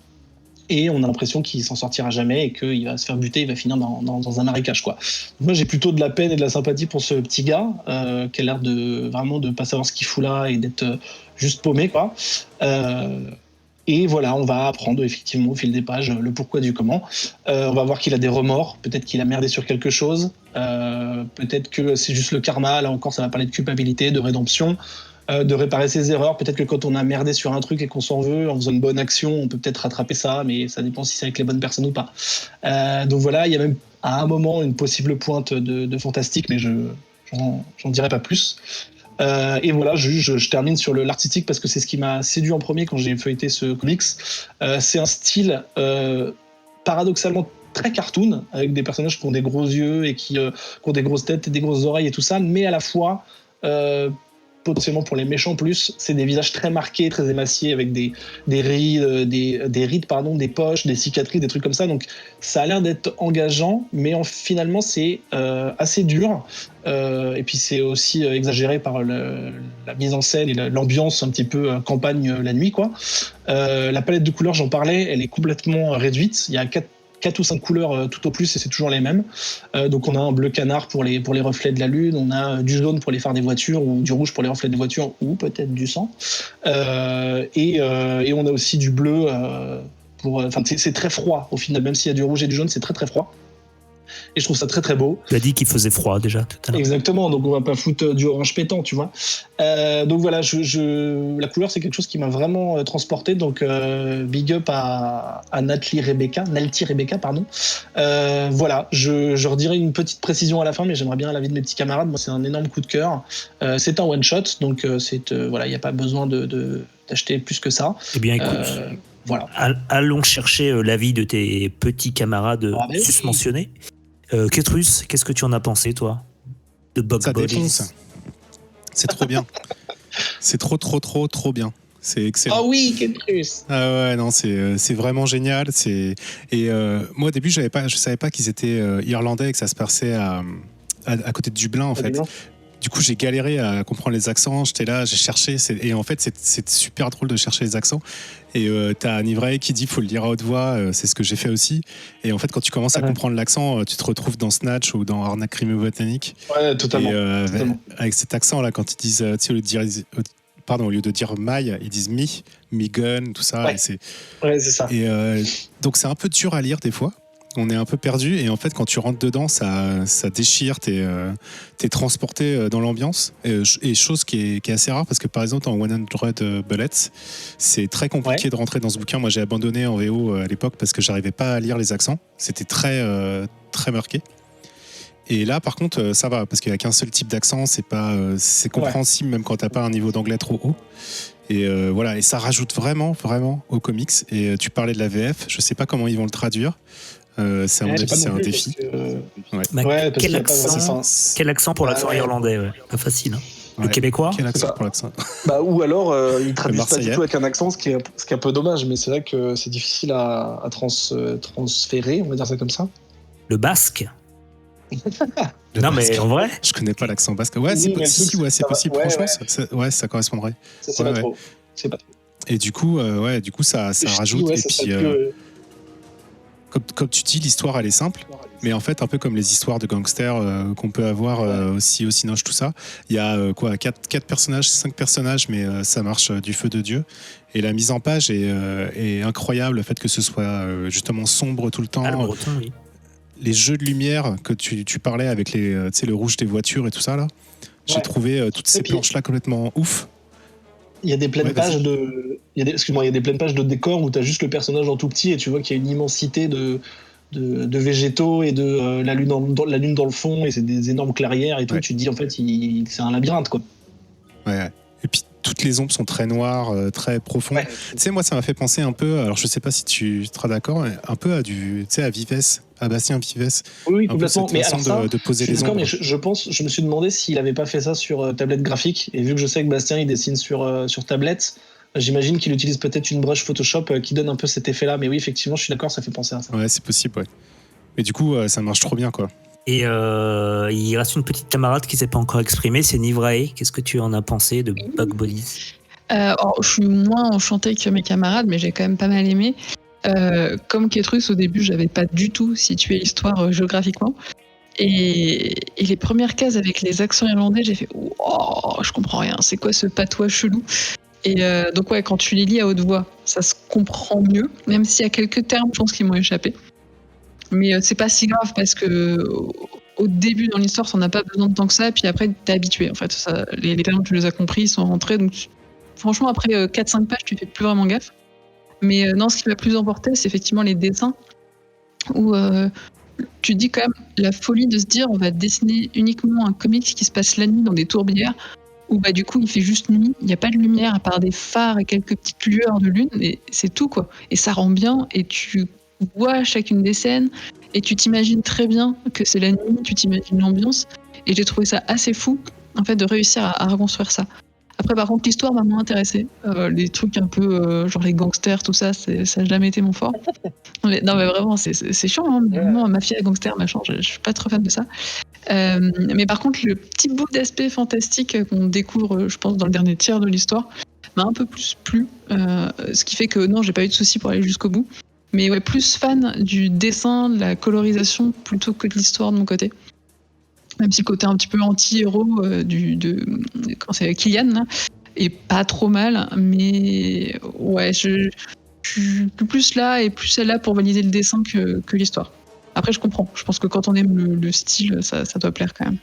et on a l'impression qu'il s'en sortira jamais et qu'il va se faire buter, il va finir dans un marécage, quoi. Moi j'ai plutôt de la peine et de la sympathie pour ce petit gars qui a l'air de vraiment de pas savoir ce qu'il fout là et d'être juste paumé, quoi. Et voilà, on va apprendre effectivement au fil des pages le pourquoi du comment. On va voir qu'il a des remords, peut-être qu'il a merdé sur quelque chose, peut-être que c'est juste le karma, là encore ça va parler de culpabilité, de rédemption, de réparer ses erreurs. Peut-être que quand on a merdé sur un truc et qu'on s'en veut, en faisant une bonne action, on peut peut-être rattraper ça, mais ça dépend si c'est avec les bonnes personnes ou pas. Donc voilà, il y a même à un moment une possible pointe de fantastique, mais j'en dirai pas plus. Et voilà, je termine sur l'artistique parce que c'est ce qui m'a séduit en premier quand j'ai feuilleté ce comics. C'est un style paradoxalement très cartoon, avec des personnages qui ont des gros yeux et qui ont des grosses têtes et des grosses oreilles et tout ça, mais à la fois potentiellement pour les méchants plus, c'est des visages très marqués, très émaciés, avec des rides, des rides, des poches, des cicatrices, des trucs comme ça. Donc ça a l'air d'être engageant, mais finalement c'est assez dur. Et puis c'est aussi exagéré par la mise en scène et l'ambiance un petit peu campagne la nuit, quoi. La palette de couleurs, j'en parlais, elle est complètement réduite. Il y a 4 ou 5 couleurs tout au plus et c'est toujours les mêmes. Donc on a un bleu canard pour les reflets de la lune, on a du jaune pour les phares des voitures ou du rouge pour les reflets des voitures ou peut-être du sang. Et on a aussi du bleu c'est très froid au final, même s'il y a du rouge et du jaune, c'est très très froid. Et je trouve ça très très beau. Tu as dit qu'il faisait froid déjà tout à l'heure. Exactement, donc on va pas foutre du orange pétant, tu vois. Donc voilà, la couleur c'est quelque chose qui m'a vraiment transporté, donc big up à Nalty Rebecca, pardon. Voilà, je redirai une petite précision à la fin, mais j'aimerais bien l'avis de mes petits camarades. Moi, c'est un énorme coup de cœur. C'est un one shot, donc voilà, il n'y a pas besoin d'acheter plus que ça. Eh bien, écoute. Voilà. Allons chercher l'avis de tes petits camarades susmentionnés. Ketrus, qu'est-ce que tu en as pensé, toi, de Bug Ça Bodies? défonce. C'est trop bien. C'est trop bien. C'est excellent. Ah oui, Ketrus. Ah ouais, non, c'est vraiment génial. Moi, au début, je savais pas qu'ils étaient irlandais et que ça se passait à côté de Dublin, en fait. Du coup, j'ai galéré à comprendre les accents. J'étais là, j'ai cherché. Et en fait, c'est super drôle de chercher les accents. Et t'as un ivraie qui dit qu'il faut le dire à haute voix. C'est ce que j'ai fait aussi. Et en fait, quand tu commences à comprendre l'accent, tu te retrouves dans Snatch ou dans Arnaque Crime-Botanique. Ouais, totalement. Et totalement. avec cet accent-là, quand ils disent, tu sais, au lieu de dire my, ils disent me gun, tout ça. Ouais, c'est ça. Et donc, c'est un peu dur à lire des fois. On est un peu perdu et en fait quand tu rentres dedans ça déchire, t'es transporté dans l'ambiance et chose qui est assez rare parce que par exemple dans 100 Bullets c'est très compliqué de rentrer dans ce bouquin. Moi j'ai abandonné en VO à l'époque parce que j'arrivais pas à lire les accents, c'était très marqué. Et là par contre ça va parce qu'il y a qu'un seul type d'accent, c'est compréhensible même quand t'as pas un niveau d'anglais trop haut. Et voilà, et ça rajoute vraiment au comics. Et tu parlais de la VF, je sais pas comment ils vont le traduire. C'est un défi. Quel accent pour l'accent irlandais, pas facile. Hein. Le québécois. Quel accent pour l'accent. Ou alors ils traduisent pas du tout avec un accent, ce qui est un peu dommage, mais c'est vrai que c'est difficile à transférer, on va dire ça comme ça. Le basque. Non mais en vrai, je connais pas l'accent basque. Ouais, c'est possible. Franchement, ça correspondrait. C'est pas trop. Et du coup, ça rajoute. Et puis, comme tu dis, l'histoire elle est simple, mais en fait un peu comme les histoires de gangsters qu'on peut avoir aussi au Cinoche, tout ça. Il y a 4 personnages, 5 personnages, mais ça marche du feu de Dieu. Et la mise en page est incroyable, le fait que ce soit justement sombre tout le temps. Breton, oui. Les jeux de lumière que tu parlais avec le rouge des voitures et tout ça là, j'ai trouvé toutes ces planches là complètement ouf. Il y a des pleines pages il y a des pleines pages de décors où tu as juste le personnage en tout petit et tu vois qu'il y a une immensité de végétaux et de la lune dans le fond et c'est des énormes clairières et tout. Tu te dis en fait c'est un labyrinthe quoi. Ouais. Et puis toutes les ombres sont très noires, très profondes. Tu sais, moi ça m'a fait penser un peu, alors je sais pas si tu seras d'accord, un peu à Vives, à Bastien Vives. Oui, complètement. Mais alors ça, de poser les ombres. Mais je me suis demandé s'il avait pas fait ça sur tablette graphique. Et vu que je sais que Bastien il dessine sur tablette, j'imagine qu'il utilise peut-être une brush Photoshop qui donne un peu cet effet-là. Mais oui, effectivement, je suis d'accord, ça fait penser à ça. Ouais, c'est possible, ouais. Mais du coup, ça marche trop bien, quoi. Et il reste une petite camarade qui s'est pas encore exprimée, c'est Nivrae. Qu'est-ce que tu en as pensé de Bug Bodies? Je suis moins enchantée que mes camarades, mais j'ai quand même pas mal aimé. Comme Ketrus, au début, j'avais pas du tout situé l'histoire géographiquement. Et les premières cases avec les accents irlandais, j'ai fait oh, je comprends rien, c'est quoi ce patois chelou? Et donc, ouais, quand tu les lis à haute voix, ça se comprend mieux, même s'il y a quelques termes, je pense, qui m'ont échappé. Mais c'est pas si grave parce que au début dans l'histoire, t'en as pas besoin de tant que ça, puis après, t'es habitué. En fait, les termes, tu les as compris, ils sont rentrés. Donc, franchement, après 4-5 pages, tu fais plus vraiment gaffe. Mais non, ce qui m'a plus emporté, c'est effectivement les dessins où tu dis quand même la folie de se dire on va dessiner uniquement un comics qui se passe la nuit dans des tourbières où du coup il fait juste nuit, il n'y a pas de lumière à part des phares et quelques petites lueurs de lune et c'est tout quoi. Et ça rend bien et tu vois chacune des scènes et tu t'imagines très bien que c'est la nuit, tu t'imagines l'ambiance et j'ai trouvé ça assez fou en fait de réussir à reconstruire ça. Après, par contre, l'histoire m'a moins intéressée. Les trucs un peu genre les gangsters, tout ça, ça n'a jamais été mon fort. Mais vraiment, c'est chiant. Hein. Vraiment, mafia, gangster, machin, je suis pas trop fan de ça. Mais par contre, le petit bout d'aspect fantastique qu'on découvre, je pense, dans le dernier tiers de l'histoire, m'a un peu plus plu. Ce qui fait que non, j'ai pas eu de soucis pour aller jusqu'au bout. Mais ouais, plus fan du dessin, de la colorisation, plutôt que de l'histoire de mon côté. Même si le côté un petit peu anti-héros quand c'est Killian là, est pas trop mal, mais ouais, je suis plus là et plus là pour valider le dessin que l'histoire. Après, je comprends. Je pense que quand on aime le style, ça doit plaire quand même.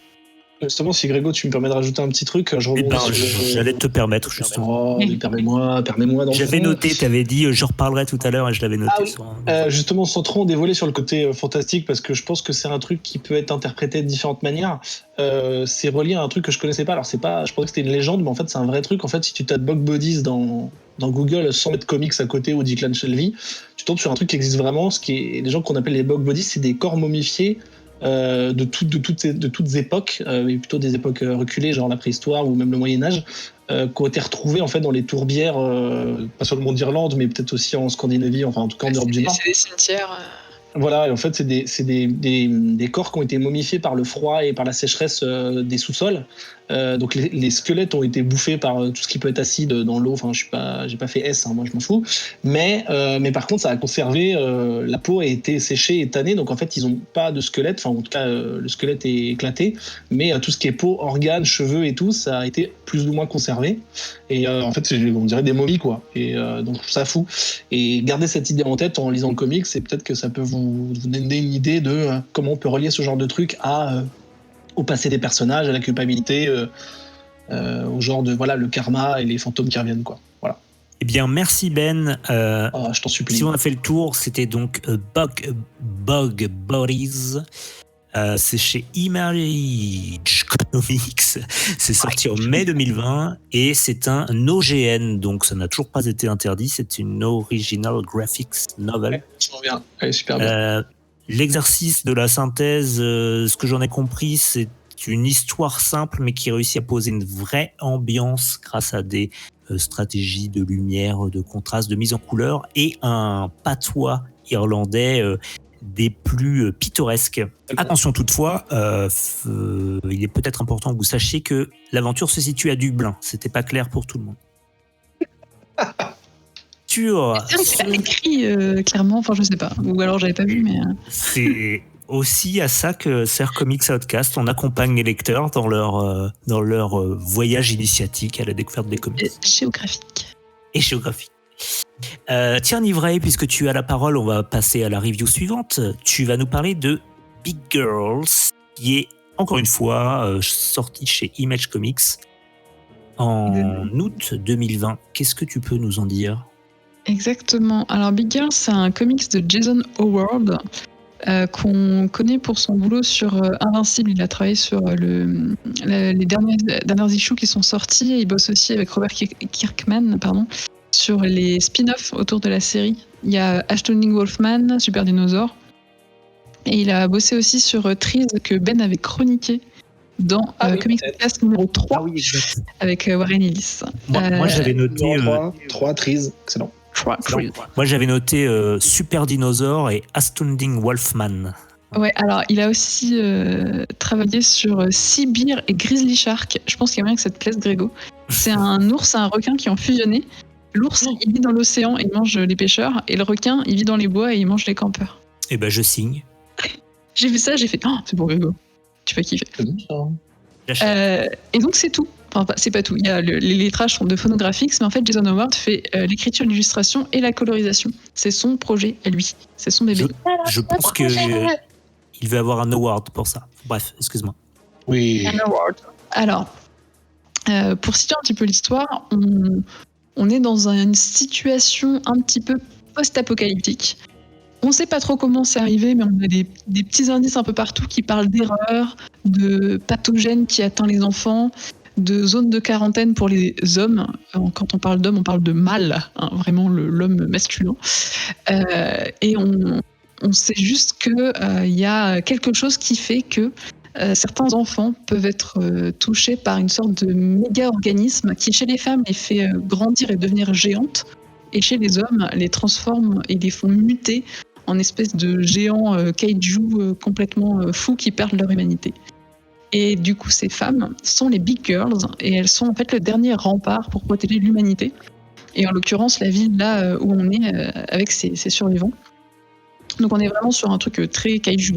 Justement, si Grégo, tu me permets de rajouter un petit truc, je Eh ben, rebondis sur j'allais te permettre, justement. Oh, mais permets-moi dans le J'avais fond. noté, t'avais dit je reparlerai tout à l'heure et je l'avais noté. Ah oui. sur un- Justement, sans trop en dévoiler sur le côté fantastique, parce que je pense que c'est un truc qui peut être interprété de différentes manières. C'est relié à un truc que je connaissais pas. Alors, c'est pas, je pensais que c'était une légende, mais en fait, c'est un vrai truc. En fait, si tu tapes Bug Bodies dans Google sans mettre comics à côté ou Declan Shelby, tu tombes sur un truc qui existe vraiment. Ce qui est les gens qu'on appelle les Bug Bodies, c'est des corps momifiés. De toutes époques, mais plutôt des époques reculées, genre la préhistoire ou même le Moyen-Âge, qui ont été retrouvés en fait dans les tourbières, pas seulement d'Irlande, mais peut-être aussi en Scandinavie, enfin en tout cas en Europe du Nord. C'est des cimetières. Voilà, et en fait, c'est des corps qui ont été momifiés par le froid et par la sécheresse des sous-sols. Donc les squelettes ont été bouffés par tout ce qui peut être acide dans l'eau. Enfin, j'ai pas fait S, hein, moi je m'en fous. Mais par contre, ça a conservé. La peau a été séchée et tannée, donc en fait, ils ont pas de squelette. Enfin, en tout cas, le squelette est éclaté, mais tout ce qui est peau, organes, cheveux et tout, ça a été plus ou moins conservé. Et en fait, on dirait des momies, quoi. Et donc je trouve ça fou. Et garder cette idée en tête en lisant le comics, c'est peut-être que ça peut vous donner une idée de comment on peut relier ce genre de truc au passé des personnages, à la culpabilité, au genre de le karma et les fantômes qui reviennent, quoi. Voilà. Eh bien, merci Ben. Je t'en supplie. Si on a fait le tour, c'était donc Bug Bodies. C'est chez Image Comics. C'est sorti en mai 2020 et c'est un OGN, donc ça n'a toujours pas été interdit. C'est une Original Graphics Novel. Ouais, je m'en viens. Elle est super bien. L'exercice de la synthèse, ce que j'en ai compris, c'est une histoire simple mais qui réussit à poser une vraie ambiance grâce à des stratégies de lumière, de contraste, de mise en couleur et un patois irlandais des plus pittoresques. Attention toutefois, il est peut-être important que vous sachiez que l'aventure se situe à Dublin. C'était pas clair pour tout le monde. C'est vrai que c'est pas écrit clairement, enfin je sais pas, ou alors j'avais pas vu, mais... C'est aussi à ça que sert Comics Outcast. On accompagne les lecteurs dans leur voyage initiatique à la découverte des comics. Géographique. Et géographique. Tiens, Nivray, puisque tu as la parole, on va passer à la review suivante. Tu vas nous parler de Big Girls, qui est, encore une fois, sorti chez Image Comics en août 2020. Qu'est-ce que tu peux nous en dire ? Exactement. Alors Big Girl, c'est un comics de Jason Howard qu'on connaît pour son boulot sur Invincible. Il a travaillé sur les dernières issues qui sont sorties. Il bosse aussi avec Robert Kirkman, sur les spin-offs autour de la série. Il y a Astounding Wolfman, Super Dinosaur. Et il a bossé aussi sur Trees que Ben avait chroniqué dans Comics Podcast numéro 3 avec Warren Ellis. Moi j'avais noté 3 Trees, excellent. Moi j'avais noté Super Dinosaur et Astounding Wolfman. Ouais, alors il a aussi travaillé sur Sea Bear et Grizzly Shark. Je pense qu'il y a moyen que ça te plaise, Grégo. C'est un ours et un requin qui ont fusionné. L'ours, il vit dans l'océan et il mange les pêcheurs, et le requin, il vit dans les bois et il mange les campeurs. Eh ben je signe. J'ai vu ça, j'ai fait c'est pour Grégo. Tu vas kiffer. Et donc c'est tout. Enfin, c'est pas tout. Il y a les lettrages sont de phonographics, mais en fait Jason Howard fait l'écriture, l'illustration et la colorisation. C'est son projet à lui. C'est son bébé. Je pense que il va avoir un award pour ça. Bref, excuse-moi. Oui. Un award. Alors, pour situer un petit peu l'histoire, on est dans une situation un petit peu post-apocalyptique. On ne sait pas trop comment c'est arrivé, mais on a des petits indices un peu partout qui parlent d'erreurs, de pathogènes qui atteignent les enfants, de zones de quarantaine pour les hommes. Quand on parle d'homme, on parle de mâle, vraiment l'homme masculin. Et on sait juste qu'il y a quelque chose qui fait que certains enfants peuvent être touchés par une sorte de méga-organisme qui, chez les femmes, les fait grandir et devenir géantes, et chez les hommes, les transforme et les font muter en espèces de géants kaiju complètement fous qui perdent leur humanité. Et du coup, ces femmes sont les Big Girls, et elles sont en fait le dernier rempart pour protéger l'humanité. Et en l'occurrence, la ville là où on est avec ces survivants. Donc on est vraiment sur un truc très kaiju,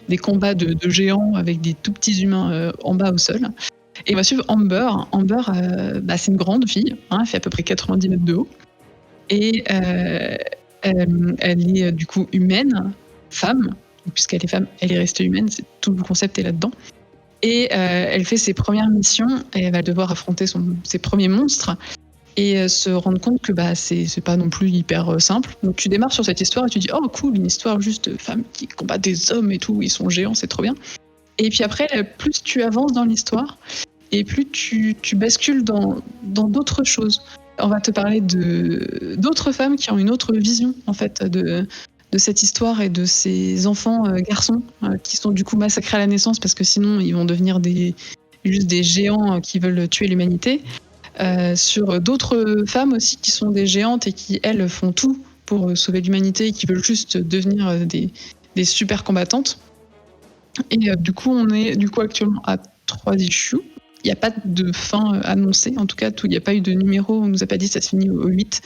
des combats de géants avec des tout petits humains en bas au sol. Et on va suivre Amber. Amber, c'est une grande fille, elle fait à peu près 90 mètres de haut. Et elle est du coup humaine, femme, puisqu'elle est femme, elle est restée humaine, c'est tout le concept est là-dedans. Et elle fait ses premières missions, et elle va devoir affronter ses premiers monstres, et se rendre compte que c'est pas non plus hyper simple. Donc tu démarres sur cette histoire et tu dis oh cool, une histoire juste de femmes qui combattent des hommes et tout, ils sont géants, c'est trop bien. Et puis après, plus tu avances dans l'histoire, et plus tu bascules dans d'autres choses. On va te parler d'autres femmes qui ont une autre vision en fait de cette histoire et de ces enfants garçons qui sont du coup massacrés à la naissance parce que sinon ils vont devenir juste des géants qui veulent tuer l'humanité. Sur d'autres femmes aussi qui sont des géantes et qui elles font tout pour sauver l'humanité et qui veulent juste devenir des super combattantes. Et du coup on est actuellement à 3 issues. Il n'y a pas de fin annoncée, en tout cas il n'y a pas eu de numéro, on nous a pas dit ça se finit au 8.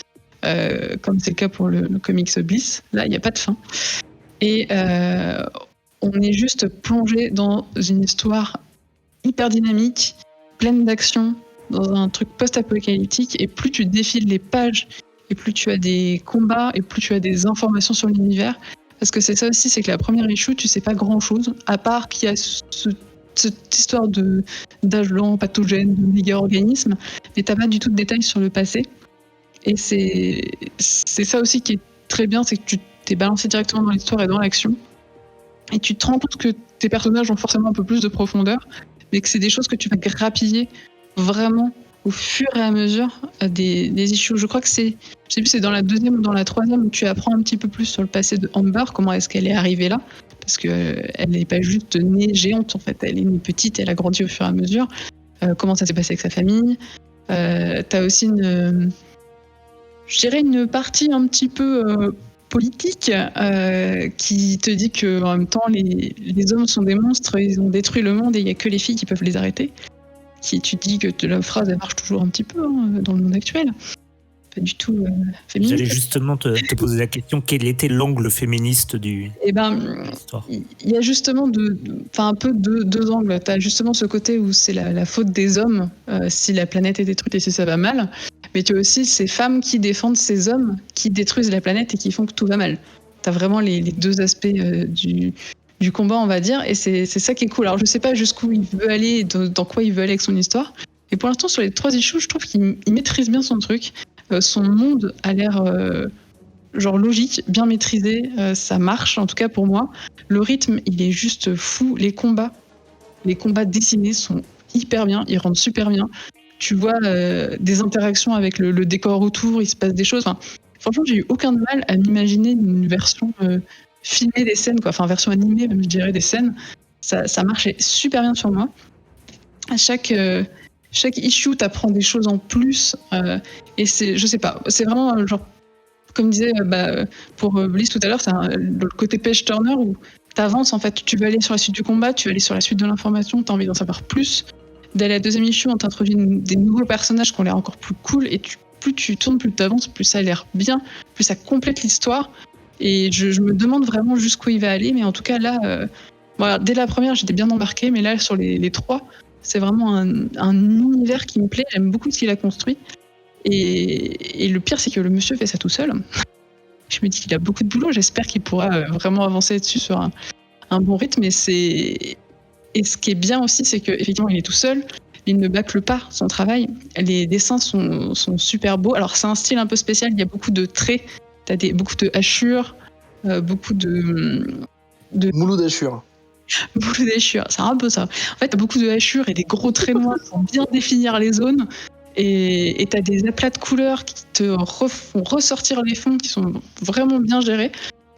Comme c'est le cas pour le comics Bliss. Là, il n'y a pas de fin. Et on est juste plongé dans une histoire hyper dynamique, pleine d'action, dans un truc post-apocalyptique. Et plus tu défiles les pages, et plus tu as des combats, et plus tu as des informations sur l'univers. Parce que c'est ça aussi, c'est que la première issue, tu sais pas grand-chose, à part qu'il y a cette histoire d'âge lent, pathogène, de méga-organisme, mais t'as pas du tout de détails sur le passé. Et c'est ça aussi qui est très bien, c'est que tu t'es balancé directement dans l'histoire et dans l'action. Et tu te rends compte que tes personnages ont forcément un peu plus de profondeur, mais que c'est des choses que tu vas grappiller vraiment au fur et à mesure des issues. Je crois que je sais plus, c'est dans la 2e ou dans la 3e où tu apprends un petit peu plus sur le passé de Amber, comment est-ce qu'elle est arrivée là. Parce qu'elle n'est pas juste née géante, en fait. Elle est née petite, elle a grandi au fur et à mesure. Comment ça s'est passé avec sa famille. T'as aussi je dirais une partie un petit peu politique qui te dit que en même temps les hommes sont des monstres, ils ont détruit le monde et il n'y a que les filles qui peuvent les arrêter. Tu dis que la phrase elle marche toujours un petit peu dans le monde actuel. Pas du tout féministe. J'allais justement te poser la question, quel était l'angle féministe de l'histoire ? Il y a justement un peu deux angles. Tu as justement ce côté où c'est la faute des hommes si la planète est détruite et si ça va mal. Mais tu as aussi ces femmes qui défendent ces hommes qui détruisent la planète et qui font que tout va mal. Tu as vraiment les deux aspects du combat, on va dire, et c'est ça qui est cool. Alors je sais pas jusqu'où il veut aller, dans quoi il veut aller avec son histoire, mais pour l'instant sur les 3 issues, je trouve qu'il maîtrise bien son truc. Son monde a l'air genre logique, bien maîtrisé, ça marche en tout cas pour moi. Le rythme, il est juste fou. Les combats dessinés sont hyper bien, ils rendent super bien. Tu vois des interactions avec le décor autour, il se passe des choses. Enfin, franchement, j'ai eu aucun mal à m'imaginer une version filmée des scènes, quoi. Enfin, version animée, même je dirais, des scènes. Ça marchait super bien sur moi. À chaque issue, t'apprends des choses en plus. Et je sais pas, c'est vraiment genre, comme disait pour Bliss tout à l'heure, c'est le côté page turner où t'avances en fait. Tu veux aller sur la suite du combat, tu veux aller sur la suite de l'information, t'as envie d'en savoir plus. Dès la 2e issue, on t'introduit des nouveaux personnages qui ont l'air encore plus cool et plus tu tournes, plus tu avances, plus ça a l'air bien, plus ça complète l'histoire. Et je me demande vraiment jusqu'où il va aller, mais en tout cas là, voilà, dès la première, j'étais bien embarquée, mais là sur les 3, c'est vraiment un univers qui me plaît. J'aime beaucoup ce qu'il a construit. Et le pire, c'est que le monsieur fait ça tout seul. Je me dis qu'il a beaucoup de boulot. J'espère qu'il pourra vraiment avancer dessus sur un bon rythme. Et ce qui est bien aussi, c'est qu'effectivement, il est tout seul. Il ne bâcle pas son travail. Les dessins sont super beaux. Alors, c'est un style un peu spécial. Il y a beaucoup de traits. T'as beaucoup de hachures, beaucoup de Mouloud hachures. Beaucoup d'hachures, c'est un peu ça. En fait, t'as beaucoup de hachures et des gros traits noirs pour bien définir les zones. Et t'as des aplats de couleurs qui te font ressortir les fonds qui sont vraiment bien gérés.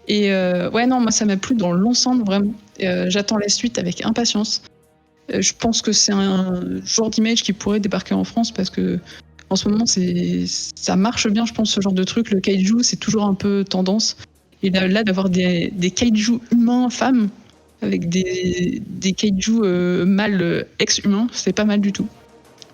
Et ouais, non, moi ça m'a plu dans l'ensemble, vraiment. J'attends la suite avec impatience. Je pense que c'est un genre d'image qui pourrait débarquer en France parce que en ce moment, ça marche bien, je pense, ce genre de truc. Le kaiju, c'est toujours un peu tendance. Et là d'avoir des kaiju humains, femmes, avec des kaiju mâles ex-humains, c'est pas mal du tout.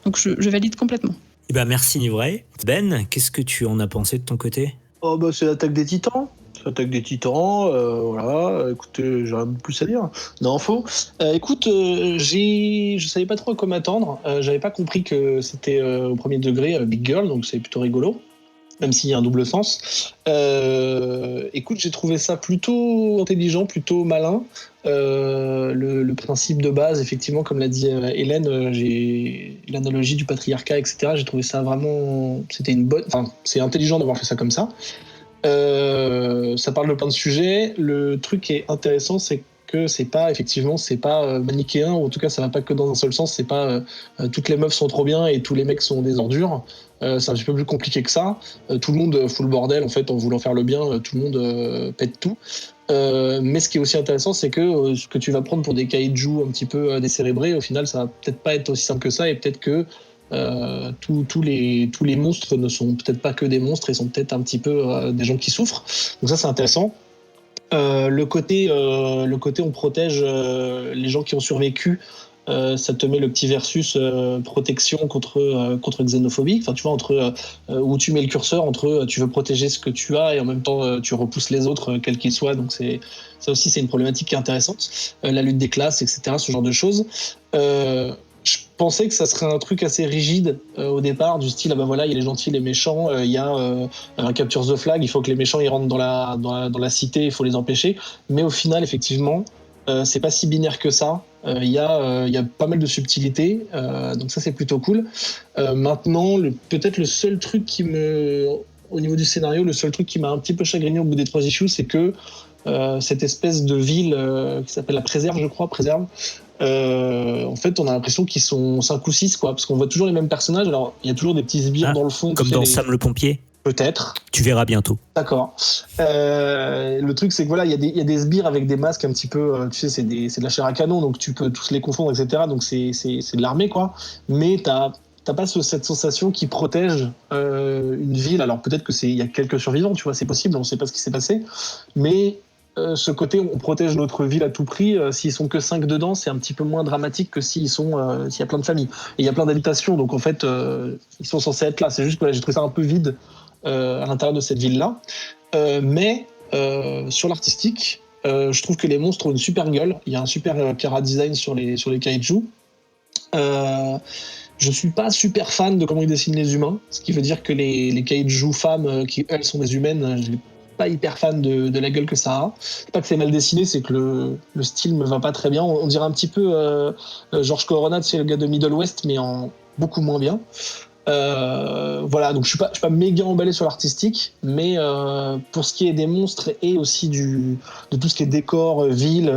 Donc je valide complètement. Eh ben merci Nivray. Ben, qu'est-ce que tu en as pensé de ton côté ? Oh bah c'est l'Attaque des Titans. Voilà. Écoute, j'ai rien de plus à dire. Non, faux. Écoute, je savais pas trop à quoi m'attendre. J'avais pas compris que c'était au premier degré Big Girl, donc c'est plutôt rigolo. même s'il y a un double sens. Écoute, j'ai trouvé ça plutôt intelligent, plutôt malin. Le principe de base, effectivement, comme l'a dit Hélène, j'ai l'analogie du patriarcat, etc. J'ai trouvé ça vraiment, c'était une bonne, enfin, c'est intelligent d'avoir fait ça comme ça. Ça parle de plein de sujets. Le truc qui est intéressant, c'est que c'est pas manichéen, ou en tout cas ça va pas que dans un seul sens. C'est pas toutes les meufs sont trop bien et tous les mecs sont des ordures. C'est un petit peu plus compliqué que ça. Tout le monde fout le bordel en fait en voulant faire le bien. Tout le monde pète tout. Mais ce qui est aussi intéressant, c'est que ce que tu vas prendre pour des kaiju un petit peu décérébrés, au final, ça va peut-être pas être aussi simple que ça, et peut-être que tous les monstres ne sont peut-être pas que des monstres, et sont peut-être un petit peu des gens qui souffrent. Donc ça, c'est intéressant. Le côté on protège les gens qui ont survécu. Ça te met le petit versus protection contre xénophobie. Enfin, tu vois, entre où tu mets le curseur entre tu veux protéger ce que tu as et en même temps tu repousses les autres quels qu'ils soient. Donc ça aussi, c'est une problématique qui est intéressante. La lutte des classes, etc. Ce genre de choses. Je pensais que ça serait un truc assez rigide au départ, du style, ah ben voilà, il y a les gentils, les méchants, il y a un capture the flag, il faut que les méchants ils rentrent dans la cité, il faut les empêcher. Mais au final, effectivement, c'est pas si binaire que ça. Il y a pas mal de subtilités, donc ça c'est plutôt cool. Maintenant, peut-être le seul truc au niveau du scénario, le seul truc qui m'a un petit peu chagriné au bout des 3 issues, c'est que cette espèce de ville qui s'appelle la Préserve, je crois, en fait, on a l'impression qu'ils sont 5 ou 6, quoi, parce qu'on voit toujours les mêmes personnages. Alors, il y a toujours des petits sbires dans le fond. Comme dans Sam le pompier. Peut-être. Tu verras bientôt. D'accord. Le truc, c'est que voilà, il y a des sbires avec des masques un petit peu, tu sais, c'est de la chair à canon, donc tu peux tous les confondre, etc. Donc c'est de l'armée, quoi. Mais t'as pas cette sensation qui protège une ville. Alors peut-être que il y a quelques survivants, tu vois, c'est possible, on sait pas ce qui s'est passé, mais ce côté on protège notre ville à tout prix, s'ils sont que 5 dedans, c'est un petit peu moins dramatique que s'il y a plein de familles. Et il y a plein d'habitations, donc en fait, ils sont censés être là. C'est juste que là, j'ai trouvé ça un peu vide à l'intérieur de cette ville-là. Mais sur l'artistique, je trouve que les monstres ont une super gueule. Il y a un super chara design sur les kaiju. Je suis pas super fan de comment ils dessinent les humains, ce qui veut dire que les kaiju femmes, qui elles sont des humaines, je suis pas hyper fan de la gueule que ça a. C'est pas que c'est mal dessiné, c'est que le style me va pas très bien. On dirait un petit peu George Corona, c'est le gars de Middle West, mais en beaucoup moins bien. Voilà, donc je suis pas méga emballé sur l'artistique, mais pour ce qui est des monstres et aussi de tout ce qui est décor, ville,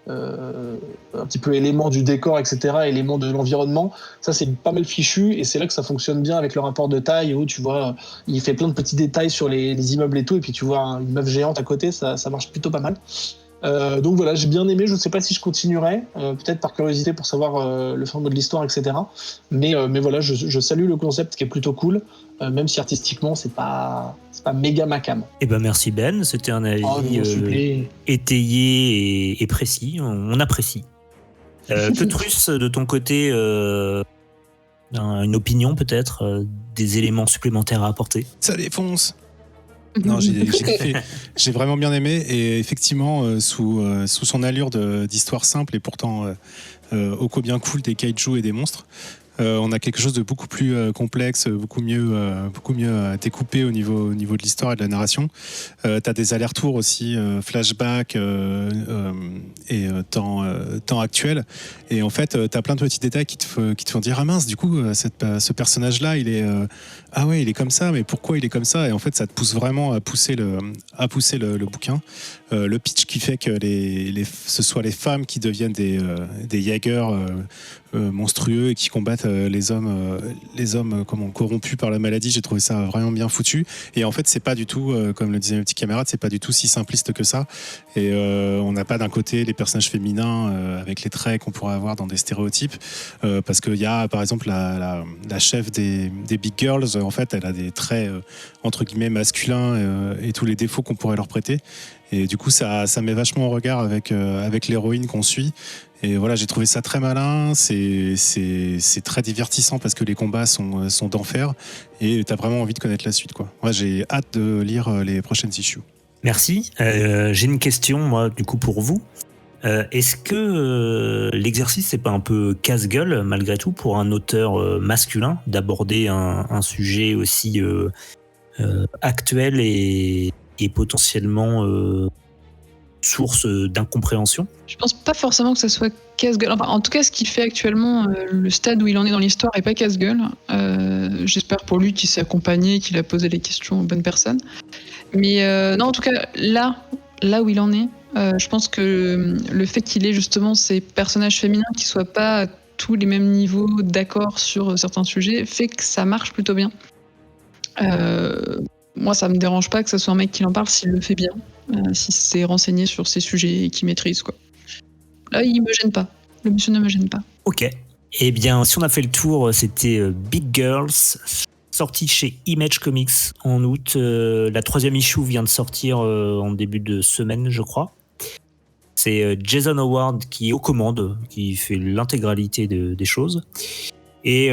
un petit peu éléments du décor, etc., éléments de l'environnement, ça c'est pas mal fichu, et c'est là que ça fonctionne bien avec le rapport de taille, où tu vois, il fait plein de petits détails sur les immeubles et tout, et puis tu vois une meuf géante à côté, ça marche plutôt pas mal. Donc voilà, j'ai bien aimé. Je ne sais pas si je continuerai, peut-être par curiosité pour savoir le format de l'histoire, etc. Mais voilà, je salue le concept qui est plutôt cool, même si artistiquement c'est pas méga ma cam. Eh ben merci Ben, c'était un avis étayé et précis. On apprécie. Petrus, de ton côté, une opinion peut-être, des éléments supplémentaires à apporter? Ça défonce. Non, j'ai vraiment bien aimé, et effectivement sous son allure d'histoire simple et pourtant ô combien cool des kaiju et des monstres, on a quelque chose de beaucoup plus complexe, beaucoup mieux découpé au niveau de l'histoire et de la narration. T'as des allers-retours aussi, flashback et temps actuel, et en fait t'as plein de petits détails qui te font dire, ah mince, du coup ce personnage-là il est ah ouais, il est comme ça, mais pourquoi il est comme ça? Et en fait ça te pousse vraiment à pousser le bouquin. Le pitch qui fait que ce soit les femmes qui deviennent des Jaegers monstrueux et qui combattent les hommes corrompus par la maladie. J'ai trouvé ça vraiment bien foutu, et en fait c'est pas du tout, comme le disait mon petit camarade, c'est pas du tout si simpliste que ça, et on n'a pas d'un côté les personnages féminins avec les traits qu'on pourrait avoir dans des stéréotypes, parce qu'il y a par exemple la chef des Big Girls, en fait elle a des traits entre guillemets masculins et tous les défauts qu'on pourrait leur prêter, et du coup ça met vachement en regard avec l'héroïne qu'on suit. Et voilà, j'ai trouvé ça très malin, c'est très divertissant parce que les combats sont d'enfer, et t'as vraiment envie de connaître la suite, quoi. Moi, j'ai hâte de lire les prochaines issues. Merci. J'ai une question, moi, du coup, pour vous. Est-ce que l'exercice, c'est pas un peu casse-gueule, malgré tout, pour un auteur masculin, d'aborder un sujet aussi actuel et potentiellement source d'incompréhension. Je pense pas forcément que ça soit casse-gueule. Enfin, en tout cas, ce qu'il fait actuellement, le stade où il en est dans l'histoire est pas casse-gueule. J'espère pour lui qu'il s'est accompagné, qu'il a posé les questions aux bonnes personnes. Mais non, en tout cas, là où il en est, je pense que le fait qu'il ait justement ces personnages féminins qui soient pas à tous les mêmes niveaux d'accord sur certains sujets fait que ça marche plutôt bien. Moi, ça me dérange pas que ce soit un mec qui en parle s'il le fait bien, si c'est renseigné sur ces sujets et qu'il maîtrise, quoi. Là, il me gêne pas. Le monsieur ne me gêne pas. Ok. Eh bien, si on a fait le tour, c'était Big Girls, sorti chez Image Comics en août. La 3e issue vient de sortir en début de semaine, je crois. C'est Jason Howard qui est aux commandes, qui fait l'intégralité des choses. Et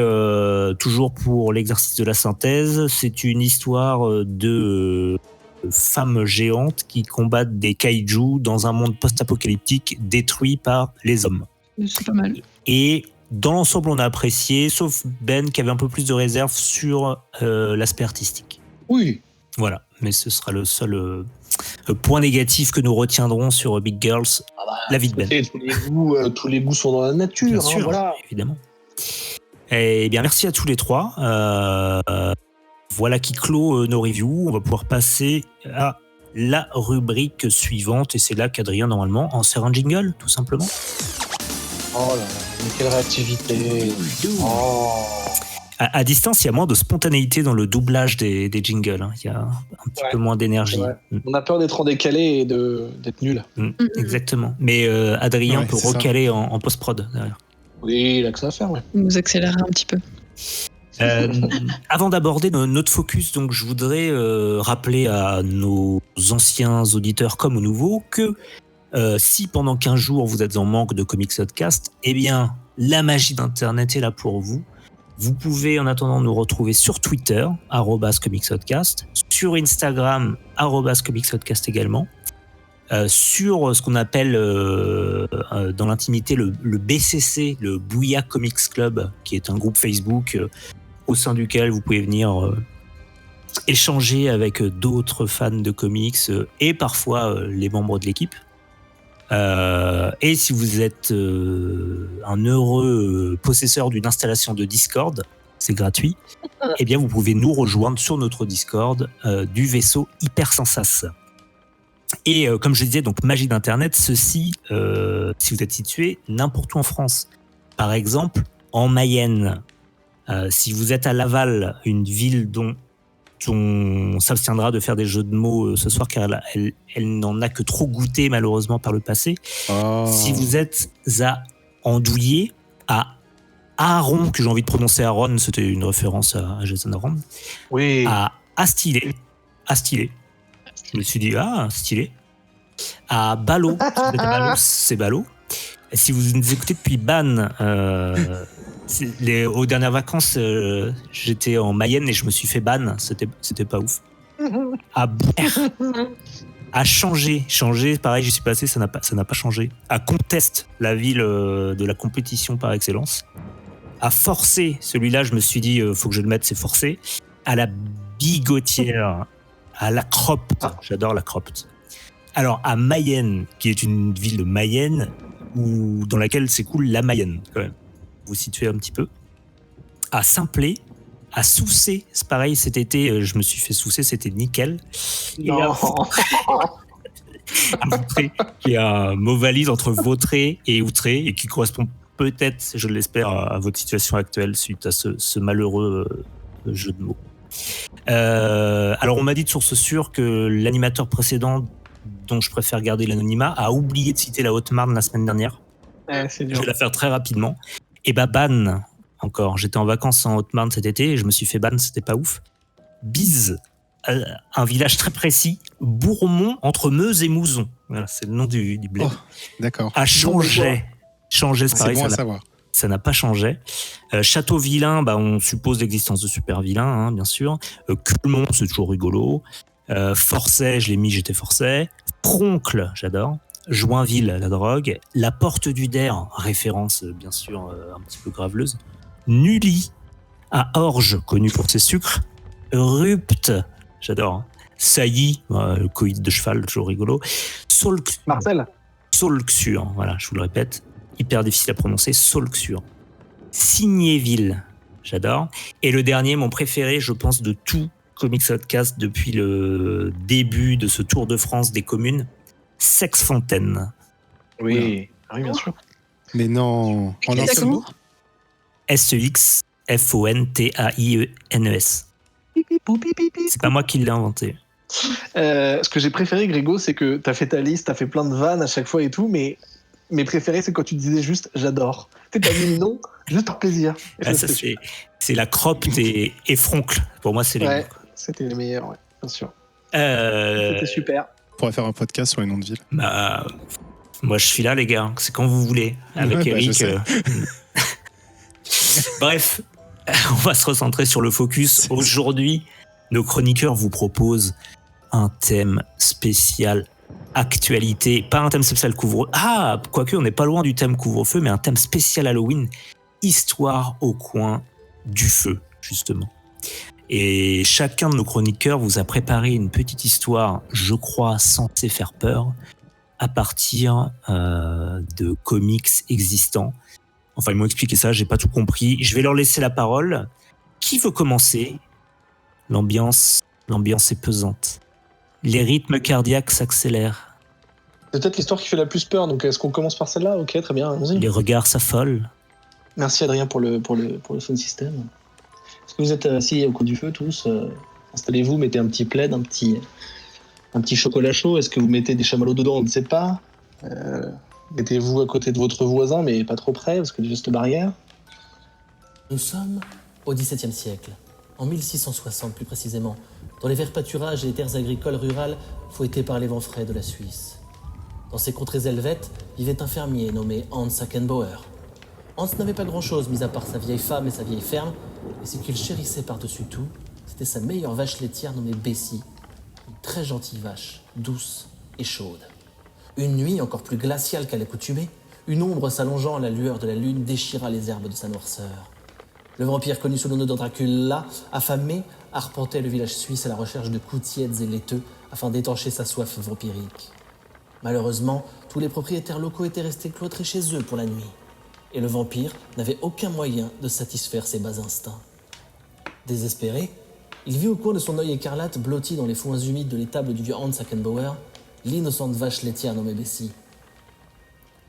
toujours pour l'exercice de la synthèse, c'est une histoire de femmes géantes qui combattent des kaiju dans un monde post-apocalyptique détruit par les hommes. C'est pas mal. Et dans l'ensemble, on a apprécié, sauf Ben qui avait un peu plus de réserve sur l'aspect artistique. Oui. Voilà, mais ce sera le seul point négatif que nous retiendrons sur Big Girls, la vie de Ben. Tous les goûts sont dans la nature. Bien sûr, voilà. évidemment. Eh bien, merci à tous les trois. Voilà qui clôt nos reviews. On va pouvoir passer à la rubrique suivante. Et c'est là qu'Adrien, normalement, insère un jingle, tout simplement. Oh là là, mais quelle réactivité. Oh. À distance, il y a moins de spontanéité dans le doublage des jingles. Hein. Il y a un petit peu moins d'énergie. On a peur d'être en décalé et d'être nul. Exactement. Mais Adrien peut recaler en post-prod derrière. Oui, il a que ça à faire, ouais. Il nous accélère un petit peu. Avant d'aborder notre focus, donc, je voudrais rappeler à nos anciens auditeurs comme aux nouveaux que si pendant 15 jours vous êtes en manque de Comics Podcast, eh bien, la magie d'Internet est là pour vous. Vous pouvez en attendant nous retrouver sur Twitter, @ComicsPodcast, sur Instagram, @ComicsPodcast également, sur ce qu'on appelle dans l'intimité le BCC, le Bouya Comics Club, qui est un groupe Facebook au sein duquel vous pouvez venir échanger avec d'autres fans de comics et parfois les membres de l'équipe. Et si vous êtes un heureux possesseur d'une installation de Discord, c'est gratuit, eh bien vous pouvez nous rejoindre sur notre Discord du vaisseau Hypersensas. Et comme je disais, donc magie d'Internet, ceci, si vous êtes situé n'importe où en France. Par exemple, en Mayenne, si vous êtes à Laval, une ville dont on s'abstiendra de faire des jeux de mots ce soir car elle n'en a que trop goûté malheureusement par le passé. Oh. Si vous êtes à Andouillé, à Aaron, que j'ai envie de prononcer Aaron, c'était une référence à Jason Aaron. Oui. À Astillé. Je me suis dit, stylé. À Ballot, c'est Ballot. Et si vous nous écoutez depuis Bannes, aux dernières vacances, j'étais en Mayenne et je me suis fait ban, c'était pas ouf. À Bourg, à Changé, pareil, j'y suis passé, ça n'a pas changé. À Conteste, la ville de la compétition par excellence. À Forcé, celui-là, je me suis dit, faut que je le mette, c'est Forcé. À la Bigotière, à la Cropte, j'adore la Cropte. Alors à Mayenne, qui est une ville de Mayenne, dans laquelle s'écoule la Mayenne, quand même. Vous situez un petit peu. À Saint-Plé, à Soucé, c'est pareil, cet été, je me suis fait Soucé, c'était nickel. Non. Et à Outré, qui est un mot valise entre Vautré et Outré, et qui correspond peut-être, je l'espère, à votre situation actuelle suite à ce malheureux jeu de mots. Alors on m'a dit de source sûre que l'animateur précédent, dont je préfère garder l'anonymat, a oublié de citer la Haute-Marne la semaine dernière. C'est dur. Je vais la faire très rapidement. Et Bannes, encore. J'étais en vacances en Haute-Marne cet été et je me suis fait Bannes, c'était pas ouf. Bise, un village très précis, Bourmont, entre Meuse et Mouzon. Voilà, c'est le nom du bled. Oh, d'accord. À Changé, c'est pareil, bon à savoir. Ça n'a pas changé. Château-Vilain, on suppose l'existence de super-vilains, hein, bien sûr. Culmont, c'est toujours rigolo. Forcey, je l'ai mis, j'étais Forcey. Proncle, j'adore. Joinville, la drogue. La Porte du Der, référence bien sûr un petit peu graveleuse. Nully, à Orge, connu pour ses sucres. Rupt, j'adore. Hein. Sailly, le coït de cheval, toujours rigolo. Marcel. Solxur, voilà, je vous le répète, hyper difficile à prononcer, Solxur. Signéville, j'adore. Et le dernier, mon préféré, je pense, de tout Comics Podcast depuis le début de ce Tour de France des communes, Sexfontaine. Oui, bien sûr. Mais non, en un seul mot. Sexfontaines. C'est pas moi qui l'ai inventé. Ce que j'ai préféré, Grégo, c'est que t'as fait ta liste, t'as fait plein de vannes à chaque fois et tout, mais mes préférés, c'est quand tu disais juste « j'adore ». T'as mis le nom juste par plaisir. Ah, ça, c'est la Cropte et Froncle. Pour moi, c'est les ouais, mots. C'était les meilleurs, ouais, bien sûr. C'était super. On pourrait faire un podcast sur les noms de villes. Bah, moi, je suis là, les gars. C'est quand vous voulez. Avec Eric. Bref, on va se recentrer sur le focus. Aujourd'hui, nos chroniqueurs vous proposent un thème spécial actualité. Pas un thème spécial couvre-feu. Ah, quoique, on n'est pas loin du thème couvre-feu, mais un thème spécial Halloween. Histoire au coin du feu, justement. Et chacun de nos chroniqueurs vous a préparé une petite histoire, je crois, censée faire peur, à partir de comics existants. Enfin, ils m'ont expliqué ça, j'ai pas tout compris. Je vais leur laisser la parole. Qui veut commencer ? L'ambiance est pesante. Les rythmes cardiaques s'accélèrent. C'est peut-être l'histoire qui fait la plus peur, donc est-ce qu'on commence par celle-là ? Ok, très bien, allons-y. Les regards s'affolent. Merci Adrien pour le phone system. Est-ce que vous êtes assis au coin du feu tous ? Installez-vous, mettez un petit plaid, un petit chocolat chaud. Est-ce que vous mettez des chamallows dedans ? On ne sait pas. Mettez-vous à côté de votre voisin, mais pas trop près, parce que du geste barrière. Nous sommes au XVIIe siècle, en 1660 plus précisément, dans les verts pâturages et les terres agricoles rurales fouettées par les vents frais de la Suisse. Dans ces contrées helvètes vivait un fermier nommé Hans Sackenbauer. Hans n'avait pas grand-chose, mis à part sa vieille femme et sa vieille ferme, et ce qu'il chérissait par-dessus tout, c'était sa meilleure vache laitière nommée Bessie, une très gentille vache, douce et chaude. Une nuit encore plus glaciale qu'à l'accoutumée, une ombre s'allongeant à la lueur de la lune déchira les herbes de sa noirceur. Le vampire connu sous le nom de Dracula, affamé, arpentait le village suisse à la recherche de coups tièdes et laiteux afin d'étancher sa soif vampirique. Malheureusement, tous les propriétaires locaux étaient restés cloîtrés chez eux pour la nuit, et le vampire n'avait aucun moyen de satisfaire ses bas instincts. Désespéré, il vit au coin de son œil écarlate blotti dans les foins humides de l'étable du vieux Hans Sackenbauer l'innocente vache laitière nommée Bessie.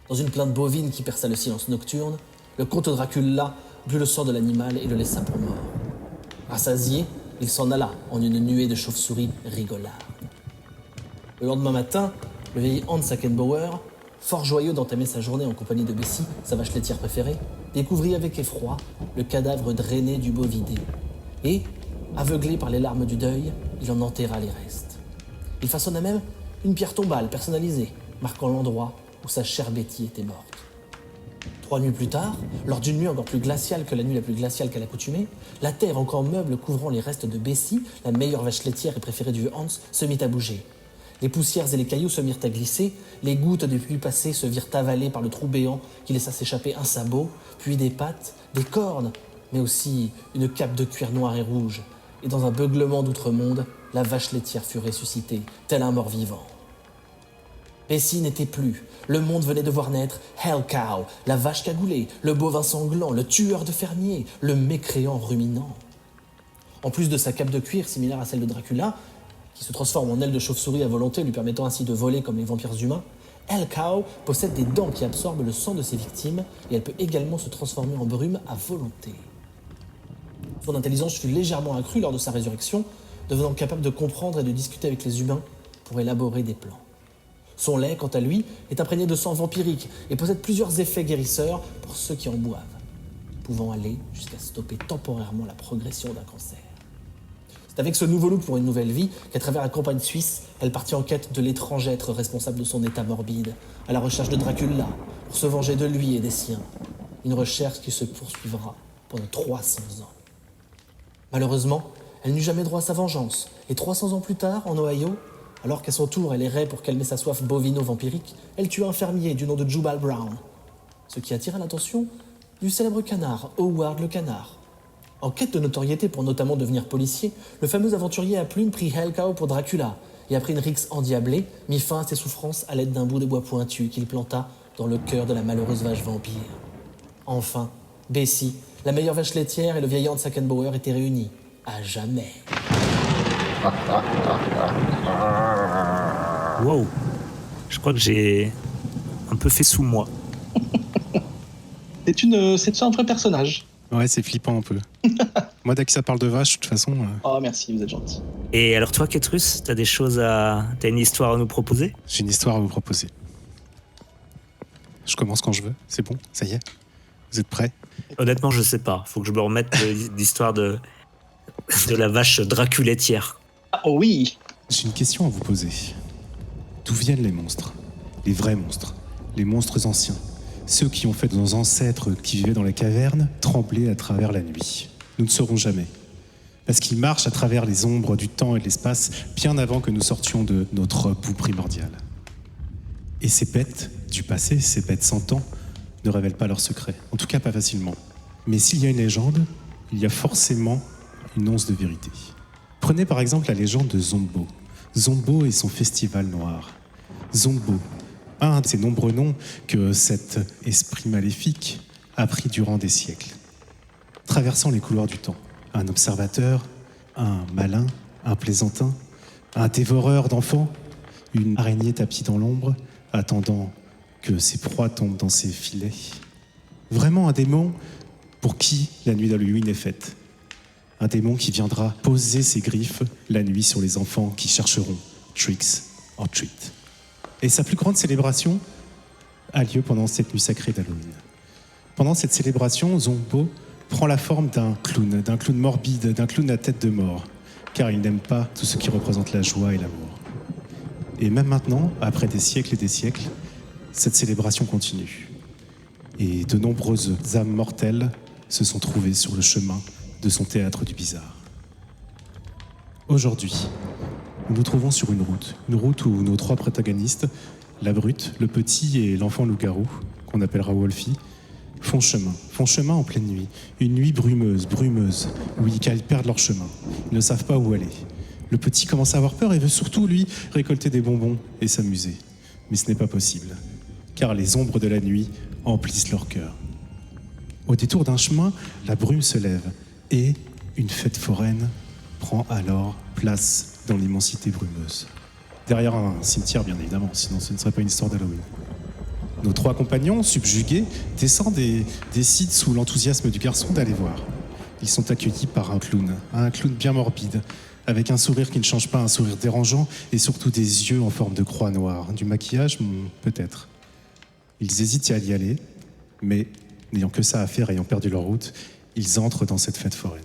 Dans une plainte bovine qui perça le silence nocturne, le comte Dracula but le sang de l'animal et le laissa pour mort. Rassasié, il s'en alla en une nuée de chauves-souris rigolardes. Le lendemain matin, le vieil Hans Sackenbauer, fort joyeux d'entamer sa journée en compagnie de Bessie, sa vache laitière préférée, découvrit avec effroi le cadavre drainé du bovidé. Et, aveuglé par les larmes du deuil, il en enterra les restes. Il façonna même une pierre tombale personnalisée, marquant l'endroit où sa chère Betty était morte. 3 nuits plus tard, lors d'une nuit encore plus glaciale que la nuit la plus glaciale qu'à l'accoutumée, la terre encore meuble couvrant les restes de Bessie, la meilleure vache laitière et préférée du vieux Hans, se mit à bouger. Les poussières et les cailloux se mirent à glisser, les gouttes des pluies passées se virent avalées par le trou béant qui laissa s'échapper un sabot, puis des pattes, des cornes, mais aussi une cape de cuir noir et rouge. Et dans un beuglement d'outre-monde, la vache laitière fut ressuscitée, tel un mort-vivant. Bessie n'était plus. Le monde venait de voir naître Hell Cow, la vache cagoulée, le bovin sanglant, le tueur de fermiers, le mécréant ruminant. En plus de sa cape de cuir similaire à celle de Dracula, qui se transforme en aile de chauve-souris à volonté, lui permettant ainsi de voler comme les vampires humains, Hell Cow possède des dents qui absorbent le sang de ses victimes et elle peut également se transformer en brume à volonté. Son intelligence fut légèrement accrue lors de sa résurrection, devenant capable de comprendre et de discuter avec les humains pour élaborer des plans. Son lait, quant à lui, est imprégné de sang vampirique et possède plusieurs effets guérisseurs pour ceux qui en boivent, pouvant aller jusqu'à stopper temporairement la progression d'un cancer. C'est avec ce nouveau look pour une nouvelle vie qu'à travers la campagne suisse, elle partit en quête de l'étrange être responsable de son état morbide, à la recherche de Dracula, pour se venger de lui et des siens. Une recherche qui se poursuivra pendant 300 ans. Malheureusement, elle n'eut jamais droit à sa vengeance, et 300 ans plus tard, en Ohio, alors qu'à son tour elle errait pour calmer sa soif bovino-vampirique, elle tua un fermier du nom de Jubal Brown, ce qui attira l'attention du célèbre canard Howard le canard. En quête de notoriété pour notamment devenir policier, le fameux aventurier à plumes prit Hellcow pour Dracula et après une rixe endiablée, mit fin à ses souffrances à l'aide d'un bout de bois pointu qu'il planta dans le cœur de la malheureuse vache vampire. Enfin, Bessie, la meilleure vache laitière et le vieil Hans Sackenbauer étaient réunis. À jamais. Wow. Je crois que j'ai un peu fait sous moi. C'est un vrai personnage. Ouais, c'est flippant un peu. Moi, dès que ça parle de vache, de toute façon... Oh, merci, vous êtes gentil. Et alors toi, Ketrus, t'as une histoire à nous proposer? J'ai une histoire à vous proposer. Je commence quand je veux. C'est bon? Ça y est? Vous êtes prêts? Honnêtement, je sais pas. Faut que je me remette l'histoire de la vache draculetière. Ah, oh oui. J'ai une question à vous poser. D'où viennent les monstres? Les vrais monstres? Les monstres anciens? Ceux qui ont fait de nos ancêtres qui vivaient dans les cavernes trembler à travers la nuit. Nous ne saurons jamais. Parce qu'ils marchent à travers les ombres du temps et de l'espace bien avant que nous sortions de notre boue primordiale. Et ces bêtes du passé, ces bêtes sans temps, ne révèlent pas leurs secrets. En tout cas, pas facilement. Mais s'il y a une légende, il y a forcément une once de vérité. Prenez par exemple la légende de Zombo. Zombo et son festival noir. Zombo, un de ces nombreux noms que cet esprit maléfique a pris durant des siècles. Traversant les couloirs du temps. Un observateur, un malin, un plaisantin, un dévoreur d'enfants, une araignée tapie dans l'ombre, attendant que ses proies tombent dans ses filets. Vraiment un démon pour qui la nuit d'Halloween est faite. Un démon qui viendra poser ses griffes la nuit sur les enfants qui chercheront tricks or treat. Et sa plus grande célébration a lieu pendant cette nuit sacrée d'Halloween. Pendant cette célébration, Zombo prend la forme d'un clown morbide, d'un clown à tête de mort, car il n'aime pas tout ce qui représente la joie et l'amour. Et même maintenant, après des siècles et des siècles, cette célébration continue. Et de nombreuses âmes mortelles se sont trouvées sur le chemin de son théâtre du bizarre. Aujourd'hui, nous nous trouvons sur une route où nos trois protagonistes, la brute, le petit et l'enfant loup-garou, qu'on appellera Wolfie, font chemin en pleine nuit. Une nuit brumeuse, où ils perdent leur chemin. Ils ne savent pas où aller. Le petit commence à avoir peur et veut surtout, lui, récolter des bonbons et s'amuser. Mais ce n'est pas possible, car les ombres de la nuit emplissent leur cœur. Au détour d'un chemin, la brume se lève et une fête foraine prend alors place dans l'immensité brumeuse. Derrière un cimetière, bien évidemment, sinon ce ne serait pas une histoire d'Halloween. Nos trois compagnons, subjugués, descendent et décident sous l'enthousiasme du garçon d'aller voir. Ils sont accueillis par un clown bien morbide, avec un sourire qui ne change pas, un sourire dérangeant, et surtout des yeux en forme de croix noire. Du maquillage, peut-être. Ils hésitent à y aller, mais n'ayant que ça à faire, ayant perdu leur route, ils entrent dans cette fête foraine.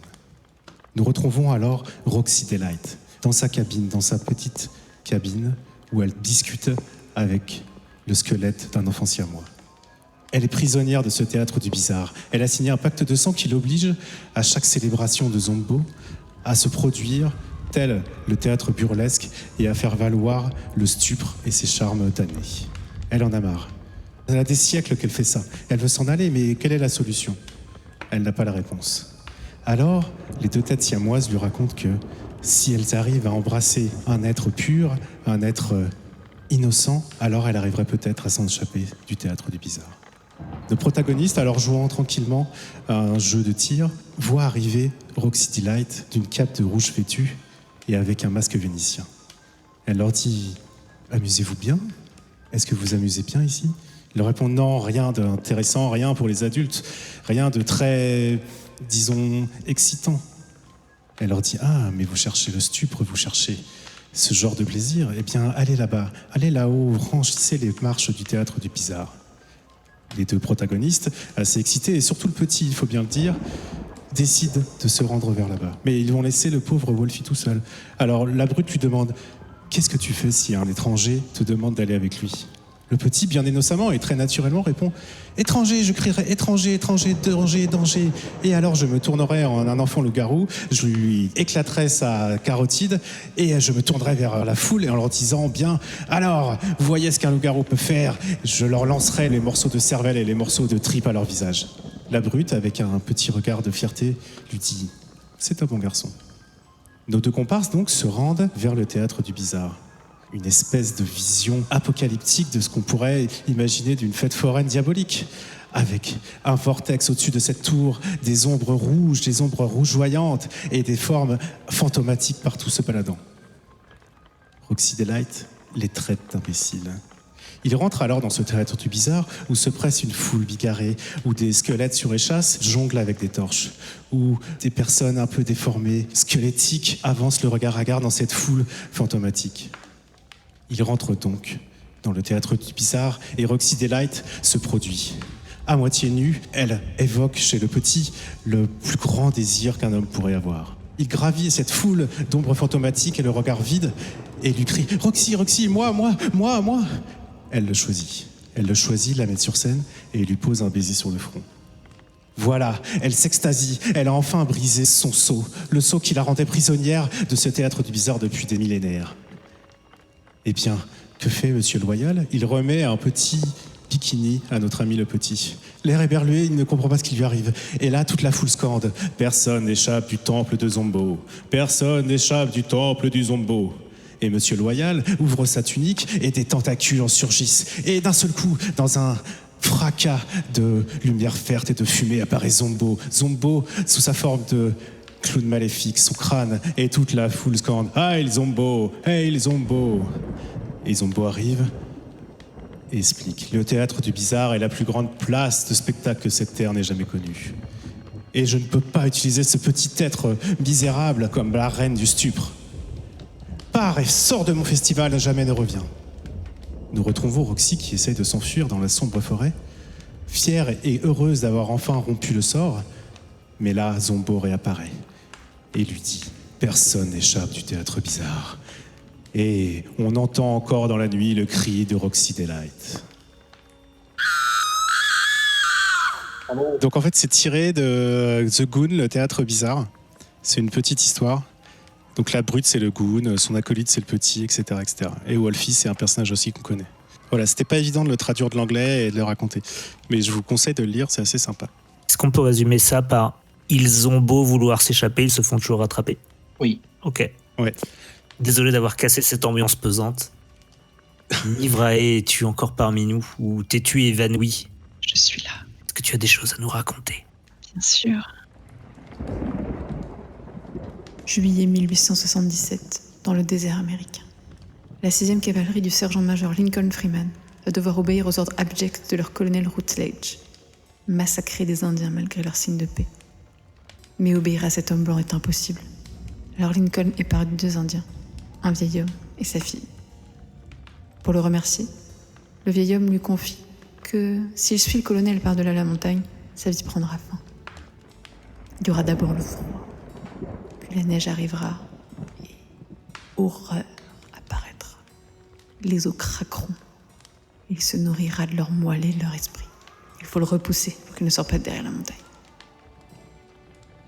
Nous retrouvons alors Roxy Delight, dans sa cabine, dans sa petite cabine, où elle discute avec le squelette d'un enfant siamois. Elle est prisonnière de ce théâtre du bizarre. Elle a signé un pacte de sang qui l'oblige, à chaque célébration de Zombo, à se produire tel le théâtre burlesque et à faire valoir le stupre et ses charmes damnés. Elle en a marre. Elle a des siècles qu'elle fait ça. Elle veut s'en aller, mais quelle est la solution? Elle n'a pas la réponse. Alors, les deux têtes siamoises lui racontent que si elles arrivent à embrasser un être pur, un être innocent, alors elle arriverait peut-être à s'en échapper du théâtre du bizarre. Le protagoniste, alors jouant tranquillement à un jeu de tir, voit arriver Roxy Delight d'une cape de rouge vêtue et avec un masque vénitien. Elle leur dit « Amusez-vous bien? Est-ce que vous amusez bien ici ?» Ils leur répondent « Non, rien d'intéressant, rien pour les adultes, rien de très, disons, excitant. » Elle leur dit « Ah, mais vous cherchez le stupre, vous cherchez ce genre de plaisir? Eh bien, allez là-bas, allez là-haut, franchissez les marches du théâtre du bizarre. » Les deux protagonistes, assez excités, et surtout le petit, il faut bien le dire, décident de se rendre vers là-bas. Mais ils vont laisser le pauvre Wolfie tout seul. Alors la brute lui demande « Qu'est-ce que tu fais si un étranger te demande d'aller avec lui ?» Le petit, bien innocemment et très naturellement, répond « Étranger, je crierai étranger, étranger, danger, danger. » Et alors je me tournerai en un enfant loup-garou, je lui éclaterai sa carotide et je me tournerai vers la foule et en leur disant « Bien, alors, vous voyez ce qu'un loup-garou peut faire ?» Je leur lancerai les morceaux de cervelle et les morceaux de tripes à leur visage. La brute, avec un petit regard de fierté, lui dit « C'est un bon garçon ». Nos deux comparses donc se rendent vers le théâtre du bizarre. Une espèce de vision apocalyptique de ce qu'on pourrait imaginer d'une fête foraine diabolique, avec un vortex au-dessus de cette tour, des ombres rougeoyantes et des formes fantomatiques partout se baladant. Roxy Delight les traite d'imbéciles. Ils rentrent alors dans ce théâtre du bizarre où se presse une foule bigarrée, où des squelettes sur échasse jonglent avec des torches, où des personnes un peu déformées, squelettiques, avancent le regard hagard dans cette foule fantomatique. Ils rentrent donc dans le théâtre du bizarre et Roxy Delight se produit. À moitié nue, elle évoque chez le petit le plus grand désir qu'un homme pourrait avoir. Il gravit cette foule d'ombres fantomatiques et le regard vide et lui crie « Roxy, Roxy, moi !» Elle le choisit, la met sur scène et lui pose un baiser sur le front. Voilà, elle s'extasie, elle a enfin brisé son sceau, le sceau qui la rendait prisonnière de ce théâtre du bizarre depuis des millénaires. Eh bien, que fait Monsieur Loyal ? Il remet un petit bikini à notre ami le petit. L'air éberlué, il ne comprend pas ce qui lui arrive. Et là, toute la foule scande « Personne n'échappe du temple de Zombo. Personne n'échappe du temple du Zombo. » Et Monsieur Loyal ouvre sa tunique et des tentacules en surgissent. Et d'un seul coup, dans un fracas de lumière verte et de fumée, apparaît Zombo. Zombo, sous sa forme de clown maléfique, son crâne, et toute la foule scande « Hail Zombo! Hail Zombo !» Et Zombo arrive et explique « Le théâtre du bizarre est la plus grande place de spectacle que cette terre n'ait jamais connue. Et je ne peux pas utiliser ce petit être misérable comme la reine du stupre. Pars et sors de mon festival, jamais ne reviens. » Nous retrouvons Roxy qui essaye de s'enfuir dans la sombre forêt, fière et heureuse d'avoir enfin rompu le sort, mais là, Zombo réapparaît et lui dit « Personne n'échappe du théâtre bizarre. » Et on entend encore dans la nuit le cri de Roxy Delight. Donc en fait, c'est tiré de The Goon, le théâtre bizarre. C'est une petite histoire. Donc la brute, c'est le Goon, son acolyte, c'est le petit, etc., etc. Et Wolfie, c'est un personnage aussi qu'on connaît. Voilà, c'était pas évident de le traduire de l'anglais et de le raconter. Mais je vous conseille de le lire, c'est assez sympa. Est-ce qu'on peut résumer ça par « Ils ont beau vouloir s'échapper, ils se font toujours rattraper ». Oui. Ok. Ouais. Désolé d'avoir cassé cette ambiance pesante. Nivrae, es-tu encore parmi nous ou t'es-tu évanoui ? Je suis là, Est-ce que tu as des choses à nous raconter ? bien sûr. Juillet 1877, dans le désert américain. La 6e cavalerie du sergent-major Lincoln Freeman va devoir obéir aux ordres abjects de leur colonel Rutledge, massacrer des Indiens malgré leur signe de paix. Mais obéir à cet homme blanc est impossible. Alors Lincoln épargne 2 Indiens, un vieil homme et sa fille. Pour le remercier, le vieil homme lui confie que s'il suit le colonel par-delà la montagne, sa vie prendra fin. Il y aura d'abord le froid, puis la neige arrivera et horreur apparaîtra. Les os craqueront, il se nourrira de leur moelle et de leur esprit. Il faut le repousser pour qu'il ne sorte pas de derrière la montagne.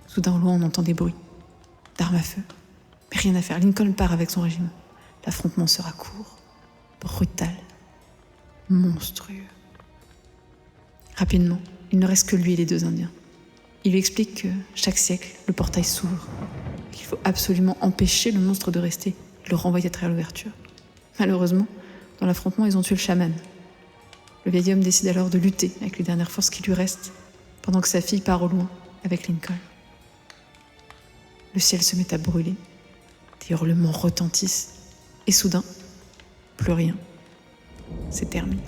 Soudain, au loin, on entend des bruits d'armes à feu. Mais rien à faire, Lincoln part avec son régiment. L'affrontement sera court, brutal, monstrueux. Rapidement, il ne reste que lui et les 2 Indiens. Il lui explique que chaque siècle, le portail s'ouvre, qu'il faut absolument empêcher le monstre de rester et le renvoyer à travers l'ouverture. Malheureusement, dans l'affrontement, ils ont tué le chaman. Le vieil homme décide alors de lutter avec les dernières forces qui lui restent, pendant que sa fille part au loin avec Lincoln. Le ciel se met à brûler, des hurlements retentissent, et soudain, plus rien. C'est terminé.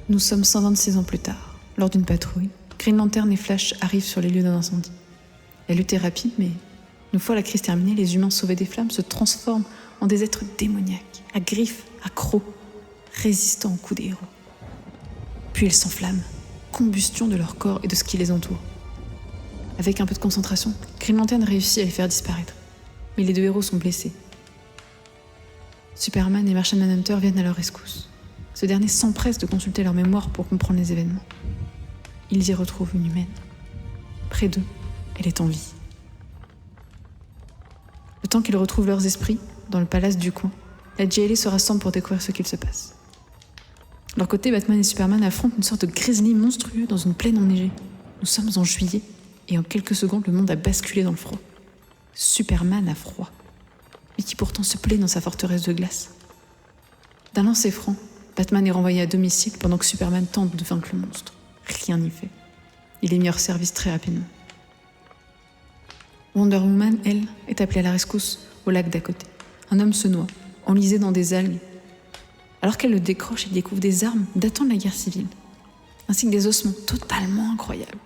Nous sommes 126 ans plus tard. Lors d'une patrouille, Green Lantern et Flash arrivent sur les lieux d'un incendie. La lutte est rapide, mais une fois la crise terminée, les humains sauvés des flammes se transforment en des êtres démoniaques, à griffes, à crocs, résistant aux coups des héros. Puis ils s'enflamment, combustion de leur corps et de ce qui les entoure. Avec un peu de concentration, Green Lantern réussit à les faire disparaître. Mais les 2 héros sont blessés. Superman et Martian Manhunter viennent à leur rescousse. Ce dernier s'empresse de consulter leur mémoire pour comprendre les événements. Ils y retrouvent une humaine. Près d'eux, elle est en vie. Le temps qu'ils retrouvent leurs esprits, dans le palace du coin, la JLA se rassemble pour découvrir ce qu'il se passe. De leur côté, Batman et Superman affrontent une sorte de grizzly monstrueux dans une plaine enneigée. Nous sommes en juillet, et en quelques secondes, le monde a basculé dans le froid. Superman a froid, lui qui pourtant se plaît dans sa forteresse de glace. D'un lancer franc, Batman est renvoyé à domicile pendant que Superman tente de vaincre le monstre. Rien n'y fait. Il est mis hors service très rapidement. Wonder Woman, elle, est appelée à la rescousse au lac d'à côté. Un homme se noie, enlisé dans des algues. Alors qu'elle le décroche, il découvre des armes datant de la guerre civile, ainsi que des ossements totalement incroyables,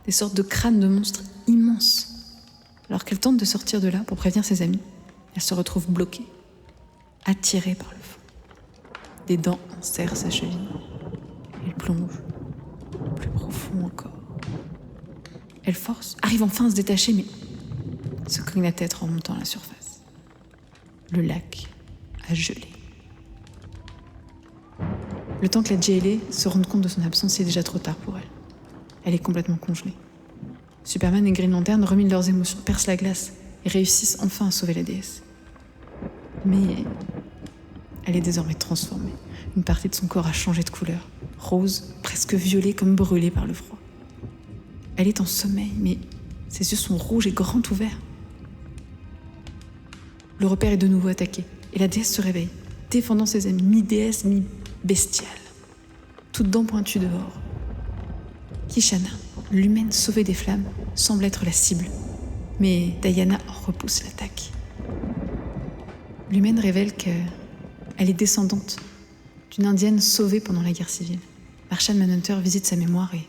des sortes de crânes de monstres immenses. Alors qu'elle tente de sortir de là pour prévenir ses amis, elle se retrouve bloquée, attirée par le fond. Des dents enserrent sa cheville. Elle plonge, plus profond encore. Elle force, arrive enfin à se détacher, mais se cogne la tête en remontant à la surface. Le lac a gelé. Le temps que la JLA se rende compte de son absence, c'est déjà trop tard pour elle. Elle est complètement congelée. Superman et Green Lantern, remis de leurs émotions, percent la glace et réussissent enfin à sauver la déesse. Mais elle est désormais transformée. Une partie de son corps a changé de couleur. Rose, presque violet, comme brûlée par le froid. Elle est en sommeil, mais ses yeux sont rouges et grands ouverts. Le repère est de nouveau attaqué, et la déesse se réveille, défendant ses amis, mi-déesse, mi-bestiale. Toutes dents pointues dehors. Kishana, l'humaine sauvée des flammes, semble être la cible, mais Diana repousse l'attaque. L'humaine révèle qu'elle est descendante d'une indienne sauvée pendant la guerre civile. Martian Manhunter visite sa mémoire et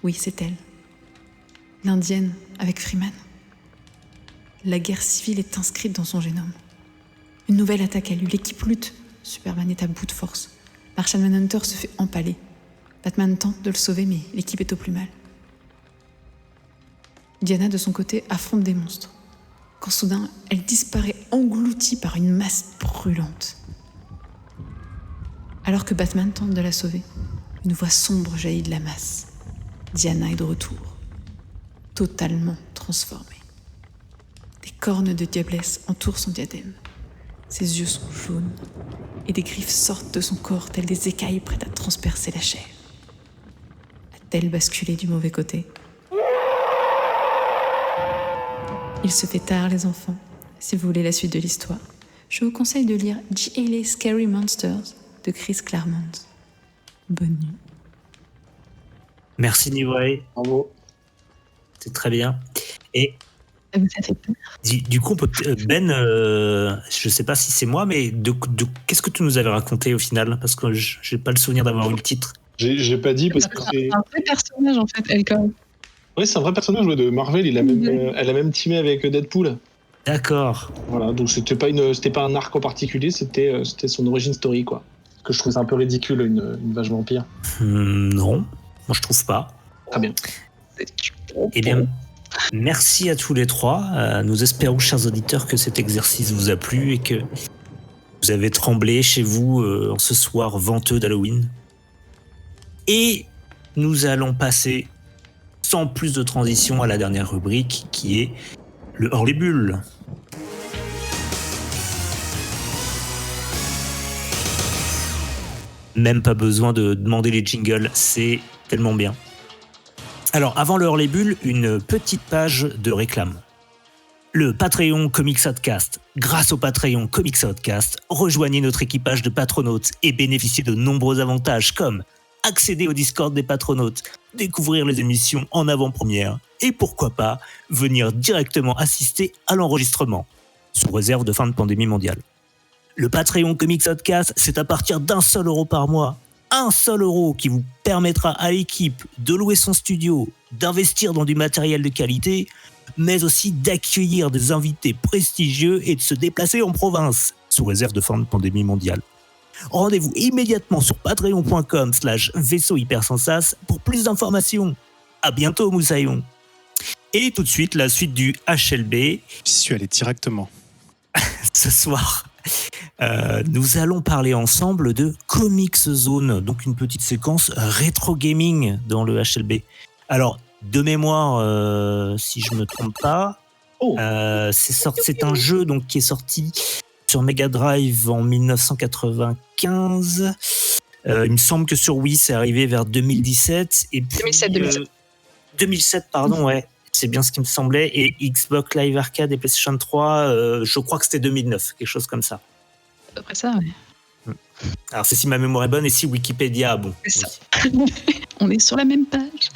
oui, c'est elle. L'indienne avec Freeman. La guerre civile est inscrite dans son génome. Une nouvelle attaque a lieu, l'équipe lutte. Superman est à bout de force. Martian Manhunter se fait empaler. Batman tente de le sauver, mais l'équipe est au plus mal. Diana, de son côté, affronte des monstres. Quand soudain, elle disparaît engloutie par une masse brûlante. Alors que Batman tente de la sauver, une voix sombre jaillit de la masse. Diana est de retour, totalement transformée. Des cornes de diablesse entourent son diadème. Ses yeux sont jaunes et des griffes sortent de son corps telles des écailles prêtes à transpercer la chair. A-t-elle basculé du mauvais côté ? Il se fait tard, les enfants. Si vous voulez la suite de l'histoire, je vous conseille de lire JLA Scary Monsters de Chris Claremont. Bonne nuit. Merci Nivray, Bravo. c'est très bien. Et Ça vous a fait peur ? du coup, Ben, je sais pas si c'est moi, mais qu'est-ce que tu nous avais raconté au final ? Parce que j'ai pas le souvenir d'avoir eu le titre. J'ai pas dit parce que c'est. C'est un vrai personnage en fait, elle quand même. Ouais, c'est un vrai personnage de Marvel. Elle a même teamé avec Deadpool. D'accord. Voilà, donc c'était pas un arc en particulier, c'était son origin story quoi. Que je trouve ça un peu ridicule une vache vampire. Non, moi je trouve pas. Très bien. Eh bien, merci à tous les trois. Nous espérons, chers auditeurs, que cet exercice vous a plu et que vous avez tremblé chez vous en ce soir venteux d'Halloween. Et nous allons passer, sans plus de transition, à la dernière rubrique qui est le hors-les-bulles. Même pas besoin de demander les jingles, c'est tellement bien. Alors, avant le hors-les-bulles, une petite page de réclame. Le Patreon Comics Outcast. Grâce au Patreon Comics Outcast, rejoignez notre équipage de patronautes et bénéficiez de nombreux avantages comme accéder au Discord des patronautes, découvrir les émissions en avant-première et pourquoi pas venir directement assister à l'enregistrement, sous réserve de fin de pandémie mondiale. Le Patreon Comics Outcast, c'est à partir d'1 seul euro par mois. 1 seul euro qui vous permettra à l'équipe de louer son studio, d'investir dans du matériel de qualité, mais aussi d'accueillir des invités prestigieux et de se déplacer en province, sous réserve de fin de pandémie mondiale. Rendez-vous immédiatement sur patreon.com/vaisseau hypersensas pour plus d'informations. À bientôt, Moussaillon. Et tout de suite, la suite du HLB. J'y suis allé directement. Ce soir, nous allons parler ensemble de Comics Zone, donc une petite séquence rétro gaming dans le HLB. Alors, de mémoire, si je ne me trompe pas, c'est un jeu donc, qui est sorti sur Mega Drive en 1995. Il me semble que sur Wii, c'est arrivé vers 2017. Et puis, 2007, pardon, ouais. C'est bien ce qui me semblait. Et Xbox Live Arcade et PlayStation 3, je crois que c'était 2009, quelque chose comme ça. À peu près ça, oui. Alors, c'est si ma mémoire est bonne et si Wikipédia, bon. C'est ça. On est sur la même page.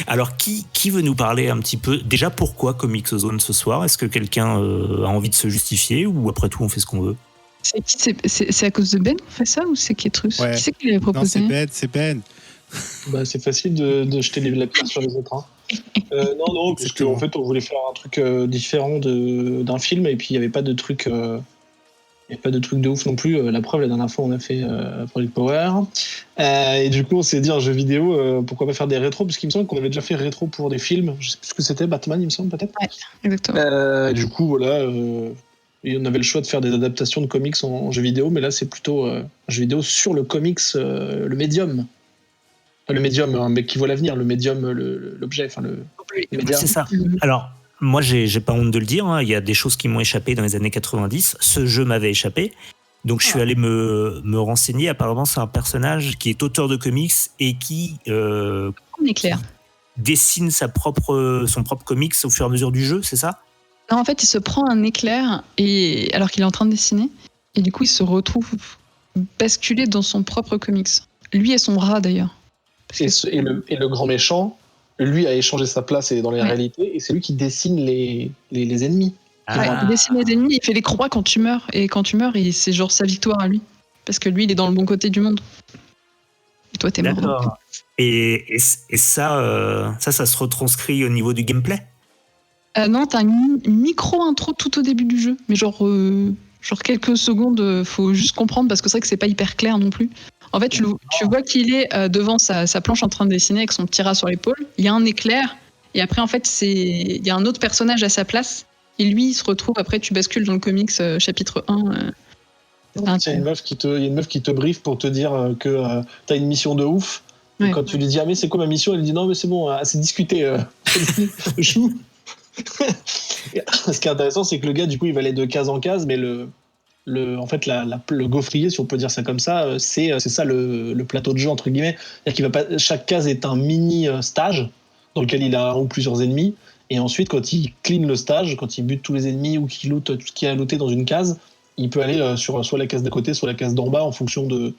Alors, qui veut nous parler un petit peu? Déjà, pourquoi Comics Zone ce soir? Est-ce que quelqu'un a envie de se justifier ou après tout, on fait ce qu'on veut? C'est à cause de Ben qu'on fait ça ou c'est Kétrus? Ouais. Qui c'est qui l'avait proposé? Non, c'est Ben. Bah, c'est facile de jeter la pierre sur les autres. Hein. Non, parce qu'en fait, on voulait faire un truc différent d'un film et puis il n'y avait pas de truc. Il n'y a pas de truc de ouf non plus. La preuve, la dernière fois, on a fait Project Power. Et du coup, on s'est dit un jeu vidéo, pourquoi pas faire des rétros? Parce qu'il me semble qu'on avait déjà fait rétro pour des films. Je sais plus ce que c'était, Batman, il me semble, peut-être. Ouais, exactement. Du coup, voilà. Et on avait le choix de faire des adaptations de comics en jeu vidéo, mais là, c'est plutôt un jeu vidéo sur le comics, le médium. Enfin, le médium, un mec qui voit l'avenir, le médium, l'objet, enfin le média. C'est ça. Alors, moi, j'ai pas honte de le dire, hein. Il y a des choses qui m'ont échappé dans les années 90. Ce jeu m'avait échappé. Donc, je suis allé me renseigner. Apparemment, c'est un personnage qui est auteur de comics et qui dessine son propre comics au fur et à mesure du jeu, c'est ça? Non, en fait, il se prend un éclair alors qu'il est en train de dessiner. Et du coup, il se retrouve basculé dans son propre comics. Lui et son rat, d'ailleurs. Et le grand méchant, lui a échangé sa place dans les réalités, et c'est lui qui dessine les ennemis. Il dessine les ennemis, il fait les croix quand tu meurs, et quand tu meurs, c'est genre sa victoire à lui. Parce que lui, il est dans le bon côté du monde. Et toi, t'es mort. D'accord. Et ça se retranscrit au niveau du gameplay? Non, t'as une micro-intro tout au début du jeu, mais genre quelques secondes, faut juste comprendre, parce que c'est vrai que c'est pas hyper clair non plus. En fait, tu vois qu'il est devant sa planche en train de dessiner avec son petit rat sur l'épaule. Il y a un éclair. Et après, en fait, il y a un autre personnage à sa place. Et lui, il se retrouve. Après, tu bascules dans le comics chapitre 1. Il y a une meuf qui te briefe pour te dire que t'as une mission de ouf. Ouais. Et quand tu lui dis, ah, mais c'est quoi ma mission? Elle dit, non, mais c'est bon, assez discuté. Joue. Ce qui est intéressant, c'est que le gars, du coup, il va aller de case en case, mais en fait, le gaufrier, si on peut dire ça comme ça, c'est ça le plateau de jeu, entre guillemets. C'est-à-dire chaque case est un mini stage dans lequel il a un ou plusieurs ennemis. Et ensuite, quand il clean le stage, quand il bute tous les ennemis ou qu'il loot tout ce qu'il y a à looter dans une case, il peut aller sur soit la case d'à côté, soit la case d'en bas en fonction de.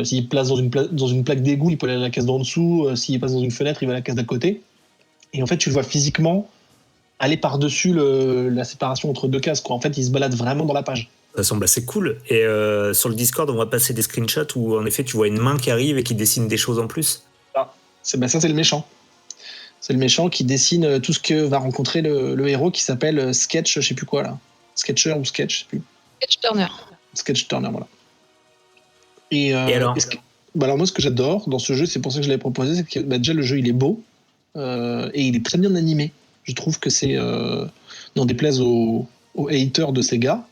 S'il place dans une plaque d'égout, il peut aller à la case d'en dessous. S'il passe dans une fenêtre, il va à la case d'à côté. Et en fait, tu le vois physiquement aller par-dessus la séparation entre deux cases, quoi. En fait, il se balade vraiment dans la page. Ça semble assez cool. Et sur le Discord, on va passer des screenshots où, en effet, tu vois une main qui arrive et qui dessine des choses en plus. Ah, ça, c'est le méchant. C'est le méchant qui dessine tout ce que va rencontrer le héros qui s'appelle Sketch, je sais plus quoi, là. Sketcher ou Sketch, je sais plus. Sketch Turner. Sketch Turner, voilà. Et alors alors moi, ce que j'adore dans ce jeu, c'est pour ça que je l'avais proposé, c'est que déjà, le jeu, il est beau et il est très bien animé. Je trouve que c'est... n'en déplaise aux haters de Sega,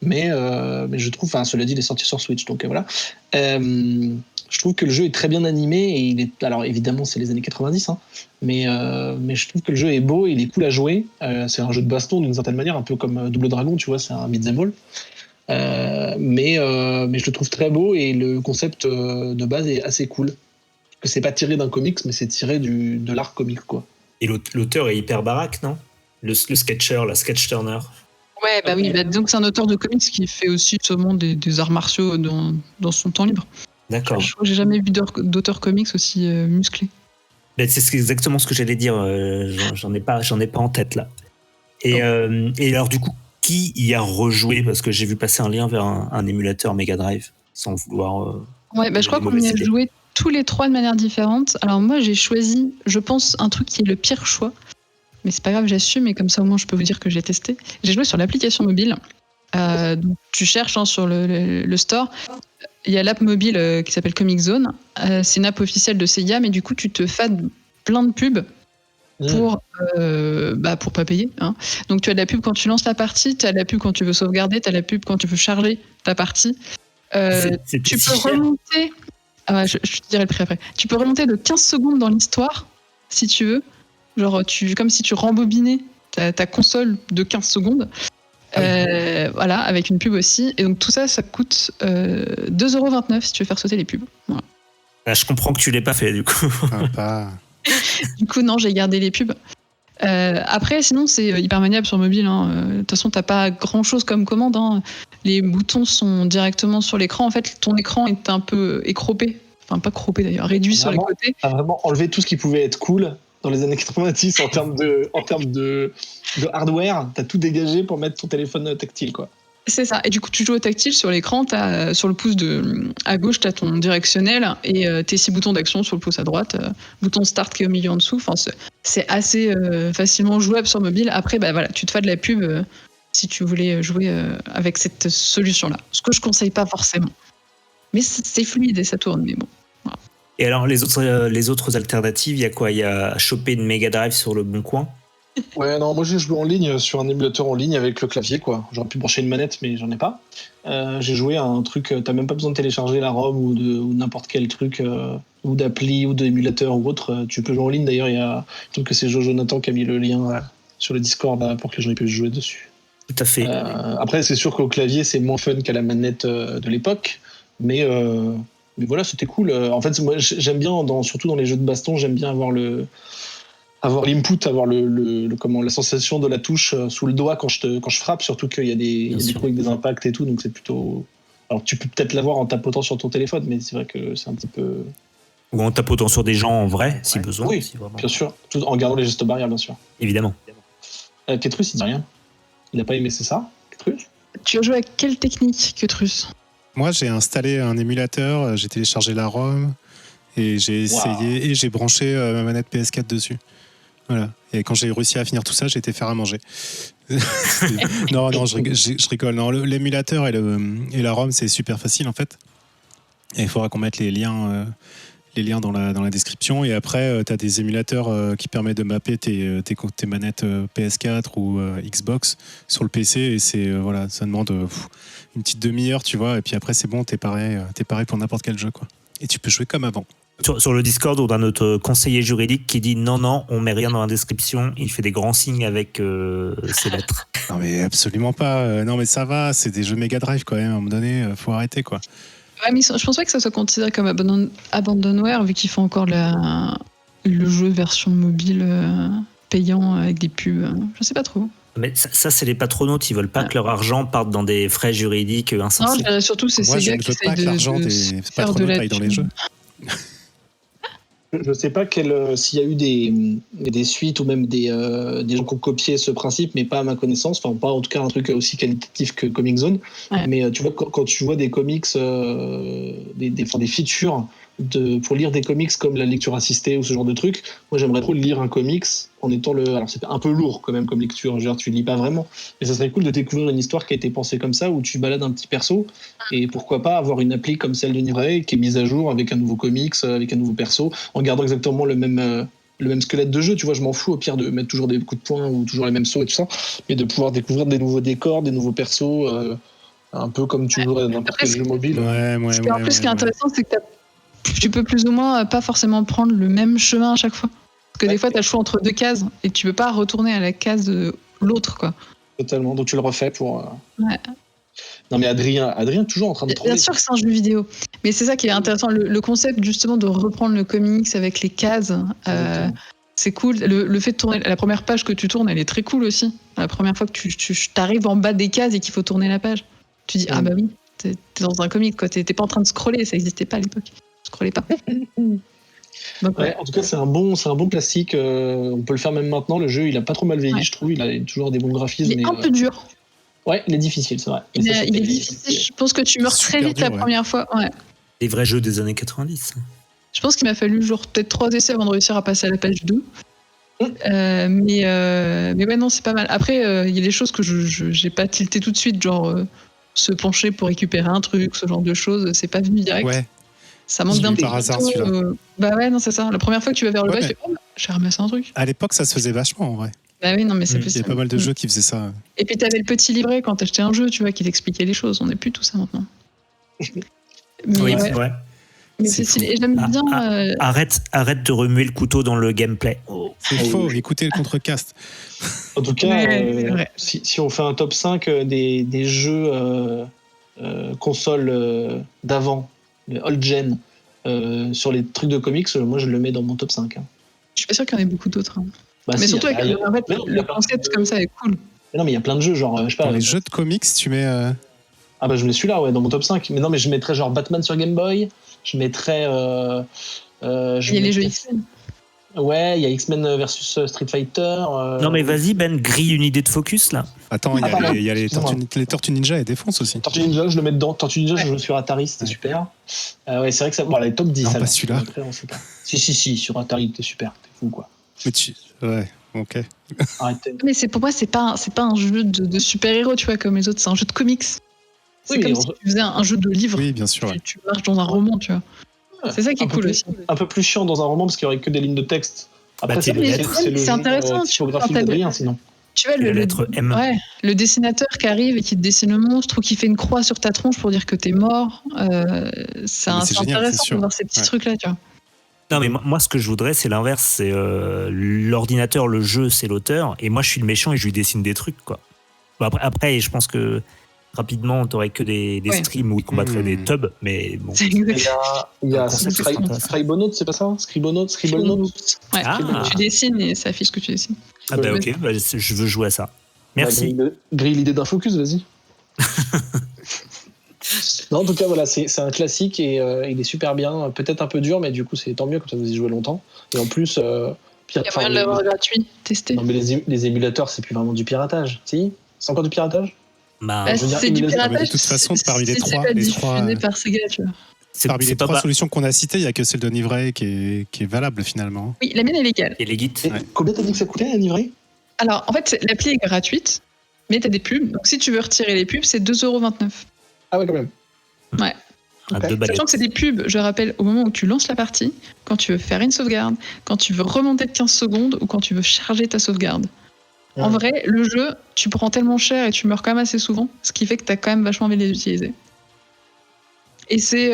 mais je trouve... Enfin, cela dit, il est sorti sur Switch, donc voilà. Je trouve que le jeu est très bien animé, et il est... Alors, évidemment, c'est les années 90, hein, mais je trouve que le jeu est beau, il est cool à jouer. C'est un jeu de baston, d'une certaine manière, un peu comme Double Dragon, tu vois, c'est un beat'em all. Mais je le trouve très beau, et le concept de base est assez cool. Que c'est pas tiré d'un comics, mais c'est tiré de l'art comique, quoi. Et l'auteur est hyper baraque, non? Le sketcher, la Sketch Turner. Ouais, bah oui, donc c'est un auteur de comics qui fait aussi seulement des arts martiaux dans son temps libre. D'accord. Je crois que j'ai jamais vu d'auteur comics aussi musclé. Ben, c'est exactement ce que j'allais dire. J'en ai pas en tête là. Et alors du coup, qui y a rejoué? Parce que j'ai vu passer un lien vers un émulateur Mega Drive, sans vouloir. Ouais, bah je crois qu'on y a joué tous les trois de manière différente. Alors moi, j'ai choisi, je pense, un truc qui est le pire choix. Mais c'est pas grave, j'assume, et comme ça au moins je peux vous dire que j'ai testé. J'ai joué sur l'application mobile. Donc, tu cherches sur le store. Il y a l'app mobile qui s'appelle Comic Zone. C'est une app officielle de Sega, mais du coup tu te fades plein de pubs pour pas payer. Hein. Donc tu as de la pub quand tu lances la partie, tu as de la pub quand tu veux sauvegarder, tu as de la pub quand tu veux charger ta partie. Tu peux remonter... je te dirai le prix après. Tu peux remonter de 15 secondes dans l'histoire, si tu veux. Genre, comme si tu rembobinais ta console de 15 secondes. Voilà, avec une pub aussi. Et donc tout ça, ça coûte 2,29€ si tu veux faire sauter les pubs. Voilà. Ah, je comprends que tu l'aies pas fait, du coup. Pas... Du coup, non, j'ai gardé les pubs. Après, sinon, c'est hyper maniable sur mobile. De toute façon, t'as pas grand-chose comme commande. Les boutons sont directement sur l'écran. En fait, ton écran est un peu écropé. Enfin, pas croppé d'ailleurs, réduit sur les côtés. T'as vraiment enlevé tout ce qui pouvait être cool dans les années 90 en termes de hardware. T'as tout dégagé pour mettre ton téléphone tactile, quoi. C'est ça. Et du coup, tu joues au tactile sur l'écran. Sur le pouce à gauche, tu as ton directionnel et tes 6 boutons d'action sur le pouce à droite. Bouton start qui est au milieu en dessous. Enfin, c'est assez facilement jouable sur mobile. Après, voilà, tu te fais de la pub si tu voulais jouer avec cette solution-là. Ce que je conseille pas forcément. Mais c'est fluide et ça tourne. Mais bon. Voilà. Et alors, les autres alternatives, il y a quoi? Il y a choper une Mega Drive sur le Bon Coin. Ouais, non, moi j'ai joué en ligne sur un émulateur en ligne avec le clavier, quoi. J'aurais pu brancher une manette, mais j'en ai pas. J'ai joué à un truc, t'as même pas besoin de télécharger la ROM ou n'importe quel truc, ou d'appli ou d'émulateur ou autre. Tu peux jouer en ligne, d'ailleurs, il y a, je trouve que c'est Jojo Nathan qui a mis le lien sur le Discord pour que les gens puissent jouer dessus. Tout à fait. Après, c'est sûr qu'au clavier, c'est moins fun qu'à la manette de l'époque, mais voilà, c'était cool. En fait, moi, j'aime bien, surtout dans les jeux de baston, j'aime bien avoir l'input, avoir la sensation de la touche sous le doigt quand je frappe, surtout qu'il y a des coups avec des impacts et tout, donc c'est plutôt... Alors tu peux peut-être l'avoir en tapotant sur ton téléphone, mais c'est vrai que c'est un petit peu... Ou en tapotant sur des gens en vrai, si besoin. Oui, si vraiment... bien sûr, tout en gardant les gestes barrières, bien sûr. Évidemment. Ketrus, il dit rien. Il n'a pas aimé, c'est ça, Ketrus? Tu as joué à quelle technique, Ketrus? Moi, j'ai installé un émulateur, j'ai téléchargé la ROM et j'ai essayé et j'ai branché ma manette PS4 dessus. Voilà. Et quand j'ai réussi à finir tout ça, j'ai été faire à manger. Non, je rigole. Non, l'émulateur et la ROM, c'est super facile en fait. Et il faudra qu'on mette les liens dans la description. Et après, tu as des émulateurs qui permettent de mapper tes manettes PS4 ou Xbox sur le PC. Et voilà, ça demande une petite demi-heure, tu vois. Et puis après, c'est bon, t'es pareil pour n'importe quel jeu, quoi. Et tu peux jouer comme avant. Sur le Discord, on a notre conseiller juridique qui dit non, on met rien dans la description. Il fait des grands signes avec ses lettres. Non, mais absolument pas. Non, mais ça va, c'est des jeux Mega Drive quand même. À un moment donné, faut arrêter, quoi. Ouais, mais je pense pas que ça soit considéré comme abandonware vu qu'ils font encore le jeu version mobile payant avec des pubs. Je sais pas trop. Mais ça c'est les patronautes, ils veulent pas que leur argent parte dans des frais juridiques insensés. Non, je dirais surtout c'est Moi, Sega je ne qui veux pas essaye que l'argent de des faire de patronautes la aille dans les jeux. Je ne sais pas s'il y a eu des suites ou même des gens qui ont copié ce principe, mais pas à ma connaissance. Enfin, pas en tout cas un truc aussi qualitatif que Comic Zone. Ouais. Mais tu vois, quand tu vois des comics, des features pour lire des comics comme la lecture assistée ou ce genre de truc, moi j'aimerais trop lire un comics en étant alors c'est un peu lourd quand même comme lecture, genre tu lis pas vraiment, mais ça serait cool de découvrir une histoire qui a été pensée comme ça, où tu balades un petit perso, et pourquoi pas avoir une appli comme celle de Nivray qui est mise à jour avec un nouveau comics, avec un nouveau perso, en gardant exactement le même squelette de jeu, tu vois, je m'en fous au pire de mettre toujours des coups de poing ou toujours les mêmes sauts et tout ça, mais de pouvoir découvrir des nouveaux décors, des nouveaux persos, un peu comme tu jouerais à n'importe quel jeu mobile. Ce qui est intéressant, c'est que tu peux plus ou moins pas forcément prendre le même chemin à chaque fois. Parce que des fois, tu as le choix entre 2 cases et tu peux pas retourner à la case de l'autre, quoi. Totalement, donc tu le refais pour... Ouais. Non mais Adrien est toujours en train de troller. Bien sûr que c'est un jeu vidéo, mais c'est ça qui est intéressant, le concept justement de reprendre le comics avec les cases, c'est cool. Le fait de tourner, la première page que tu tournes, elle est très cool aussi. La première fois que tu t'arrives en bas des cases et qu'il faut tourner la page, tu dis ah bah oui, t'es dans un comic, quoi. T'es pas en train de scroller, ça n'existait pas à l'époque. Scrollez pas. Donc, ouais, en tout cas, c'est un bon classique. On peut le faire même maintenant. Le jeu, il a pas trop mal vieilli, je trouve. Il a toujours des bons graphismes. Il est un peu dur. Ouais, il est difficile, c'est vrai. Il est difficile. Je pense que tu meurs très vite la première fois. Ouais. Les vrais jeux des années 90. Je pense qu'il m'a fallu peut-être 3 essais avant de réussir à passer à la page 2. Mais ouais, non, c'est pas mal. Après, il y a des choses que j'ai pas tilté tout de suite, genre se pencher pour récupérer un truc, ce genre de choses. C'est pas venu direct. Ouais. Ça manque d'un par hasard, celui-là. Bah ouais, non, c'est ça. La première fois que tu vas vers le bas, tu fais j'ai ramassé un truc. À l'époque, ça se faisait vachement, en vrai. Bah oui, non, mais c'est possible. Il y a pas mal de jeux qui faisaient ça. Et puis t'avais le petit livret quand t'achetais un jeu, tu vois, qui t'expliquait les choses. On n'est plus tout ça maintenant. Mais oui, c'est vrai. Mais C'est c'est stylé. fou. Et j'aime bien. Arrête de remuer le couteau dans le gameplay. Il faut écouter le contrecast. En tout cas, Ouais, c'est vrai. si on fait un top 5 des jeux consoles d'avant, les old gen, sur les trucs de comics, moi je le mets dans mon top 5. Hein. Je suis pas sûr qu'il y en ait beaucoup d'autres. Hein. Bah, Mais si, surtout, il y a- avec, il y a- en fait, mais non, il y le a plein concept de- comme ça est cool. Mais non, mais il y a plein de jeux, genre, je sais pas. Dans les jeux de comics, tu mets. Ah bah je mets celui-là, ouais, dans mon top 5. Mais non, mais je mettrais genre Batman sur Game Boy, je mettrais. Il y a les jeux X-Men. Ouais, il y a X-Men versus Street Fighter. Non mais vas-y Ben, grille une idée de focus là. Attends, il y a, pardon. les, il y a les Excuse-moi. les Tortues Ninja et Défonce aussi. Tortue Ninja, je le mets dedans. Tortue Ninja, Ouais. je joue sur Atari, c'était super. Ouais, c'est vrai que ça. Bon, les top 10. Non, pas alors. celui-là. Après, on sait pas. Si, sur Atari, t'es super, t'es fou quoi. Mais ouais, ok. Arrêtez. Mais pour moi, c'est pas un jeu de super-héros, tu vois, comme les autres. C'est un jeu de comics. C'est Oui, mais comme si tu faisais un jeu de livre. Oui, bien sûr. Ouais. Tu marches dans un roman, tu vois. C'est ça qui est Un peu cool plus- aussi. Un peu plus chiant dans un roman parce qu'il y aurait que des lignes de texte. Après, Bah, c'est t'es les lettres. le C'est jeu, intéressant, typographique quand t'as d'Adrien, sinon. Tu vois, La lettre M. ouais, le dessinateur qui arrive et qui te dessine le monstre ou qui fait une croix sur ta tronche pour dire que t'es mort, c'est c'est c'est génial, intéressant c'est sûr. de voir ces petits Ouais. trucs-là, tu vois. Non mais moi ce que je voudrais c'est l'inverse, c'est l'ordinateur, le jeu c'est l'auteur et moi je suis le méchant et je lui dessine des trucs quoi. Bon, après je pense que rapidement t'aurais que des Ouais. streams où ils combattraient Mmh. des tubs mais bon. C'est Il y exact. a Un concept Scribonaut, c'est pas ça Scribonaut. Ouais, Ah. tu dessines et ça affiche ce que tu dessines. Ah bah ok, bah, je veux jouer à ça. Merci. Grille l'idée d'un focus, vas-y. Non, en tout cas, voilà, c'est un classique et il est super bien. Peut-être un peu dur, mais du coup, c'est tant mieux, comme ça vous y jouez longtemps. Et en plus, Il y a moyen de l'avoir gratuit, tester. non, mais les émulateurs, c'est plus vraiment du piratage. Si C'est encore du piratage Bah, Bah, je veux dire, c'est du émulation, mais piratage. de toute façon, parmi les si trois- c'est pas les diffusé trois- par Sega, tu vois. c'est Parmi les c'est pas trois bas. solutions qu'on a citées, il n'y a que celle de Nivray qui est valable finalement. Oui, la mienne est légale. Et les guides. Et combien t'as dit que ça coûtait à livrer Alors, en fait, l'appli est gratuite, mais t'as des pubs. Donc, si tu veux retirer les pubs, c'est 2,29 €. Ah ouais, quand même. À Ok. deux balais. Sachant que c'est des pubs, je rappelle, au moment où tu lances la partie, quand tu veux faire une sauvegarde, quand tu veux remonter de 15 secondes ou quand tu veux charger ta sauvegarde. En Ouais. vrai, le jeu, tu prends tellement cher et tu meurs quand même assez souvent, ce qui fait que t'as quand même vachement envie de les utiliser. Et c'est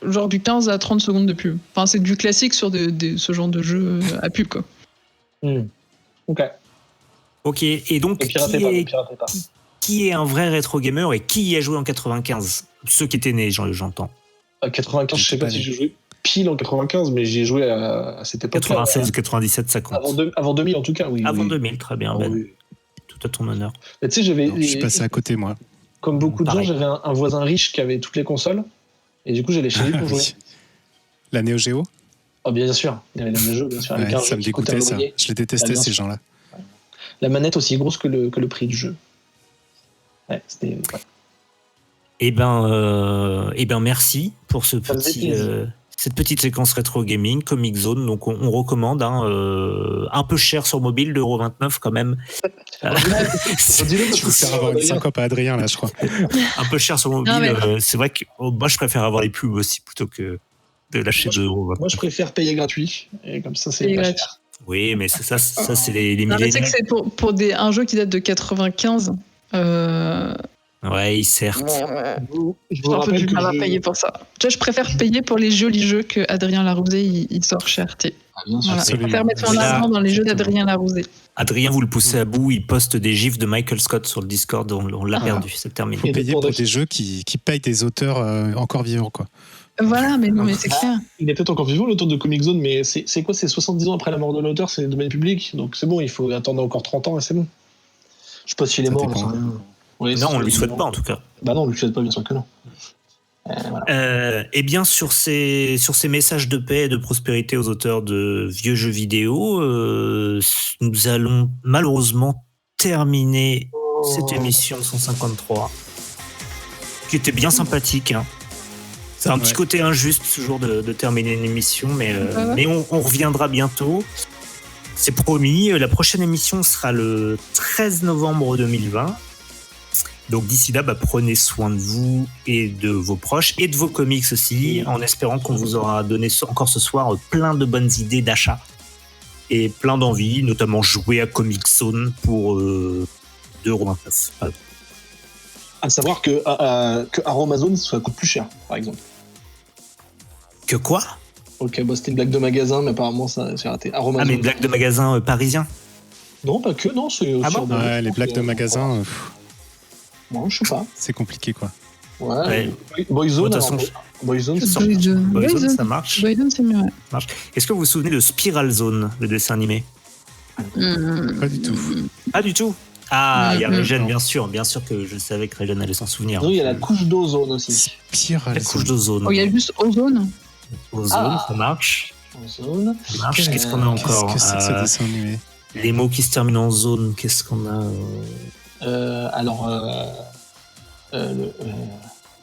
genre du 15 à 30 secondes de pub. Enfin, c'est du classique sur ce genre de jeu à pub, quoi. Ok. Ok, et donc Ne piratez pas, ne piratez pas. qui est un vrai rétro gamer et qui y a joué en 95? Ceux qui étaient nés, j'entends. À 95, je sais pas si j'ai joué pile en 95, mais j'ai joué à cette époque. 96, 97, ça compte. Avant 2000, en tout cas, oui. Avant oui. 2000, très bien, Ah Ben. oui. Tout à ton honneur. Mais tu sais, j'avais. Donc, je suis passé à côté moi. Comme beaucoup de gens, Pareil. j'avais un voisin riche qui avait toutes les consoles. Et du coup, j'allais chez lui pour jouer. Oui. La Neo Geo, Oh, bien sûr. Il y avait le jeu, bien sûr. Avec ouais, un ça jeu me qui coûtait un dégoûtait ça. loyer. Je les détestais Ah, bien ces sûr. gens-là. La manette aussi grosse que le prix du jeu. Ouais, c'était. Ouais. Eh ben, merci pour Ça faisait plaisir. cette petite séquence rétro gaming, Comic Zone. Donc, on recommande, un peu cher sur mobile, €29 quand même. Redis-le parce Je que vais faire avoir une syncope à Adrien là, je crois. Un peu cher sur mobile. Non, mais- C'est vrai que moi, je préfère avoir les pubs aussi plutôt que de lâcher Moi, je- 2 €. Moi, je préfère payer gratuit. Et comme ça, c'est Payer pas gratuit. cher. Oui, mais ça c'est les Non, mais tu sais que milléniaux. c'est pour un jeu qui date de 95. Ouais, certes. Je J'ai vous un peu rappelle du mal à que payer pour ça. Tu vois, je préfère payer pour les jolis jeux que Adrien Larousé il sort cher. Tu sais. bien sûr. Voilà. Je Absolument. préfère mettre mon Là, argent dans les jeux exactement. d'Adrien Larousé. Adrien, vous le poussez à bout, il poste des gifs de Michael Scott sur le Discord, on l'a Ah. perdu, c'est terminé. Faut Et payer pour pour des- des jeux qui payent des auteurs encore vivants quoi. Voilà, mais non, mais c'est clair. Il est peut-être encore vivant, l'auteur de Comic Zone, mais c'est quoi? C'est 70 ans après la mort de l'auteur, c'est le domaine public. Donc c'est bon, il faut attendre encore 30 ans et c'est bon. Je sais pas s'il est Ça mort. dépend. j'en sais rien. Oui, Non, c'est on lui sûr, souhaite il est pas mort. en tout cas. Bah non, on lui souhaite pas, bien sûr que non. Voilà. Eh bien, sur ces messages de paix et de prospérité aux auteurs de vieux jeux vidéo, nous allons malheureusement terminer cette émission 153, qui était bien sympathique. Hein. C'est un petit Ouais. côté injuste toujours de terminer une émission, mais Ouais. on reviendra bientôt. C'est promis, la prochaine émission sera le 13 novembre 2020. Donc d'ici là, prenez soin de vous et de vos proches et de vos comics aussi, en espérant qu'on vous aura donné encore ce soir plein de bonnes idées d'achat et plein d'envies, notamment jouer à Comic Zone pour 2,29 €. À savoir que Aromazone, ça coûte plus cher, par exemple. Que quoi? Ok, bah c'était une blague de magasin, mais apparemment ça c'est raté. Ah, mais une blague de magasin parisien? Non, pas que, non, c'est Ah sur bon des- Ouais, les blagues de magasin, Non, je sais pas. c'est compliqué quoi. Ouais. Boyzone, De toute façon, alors, Boyzone, c'est Boyzone. Boyzone, ça marche. Boyzone, c'est mieux, ouais. Est-ce que vous vous souvenez de Spiral Zone, le dessin animé? Pas du tout. Pas du tout. Ah, il y a Mhm. Regen, bien sûr que je savais que Regen allait s'en souvenir. Non, il y a la couche d'ozone aussi. Spiral La couche d'ozone. Oh, il y a juste Ozone. Ozone, Ah. ça marche. Ozone. Ça marche. Qu'est-ce qu'on a encore? Qu'est-ce que c'est que ce dessin animé? Les mots qui se terminent en zone, qu'est-ce qu'on a? Alors,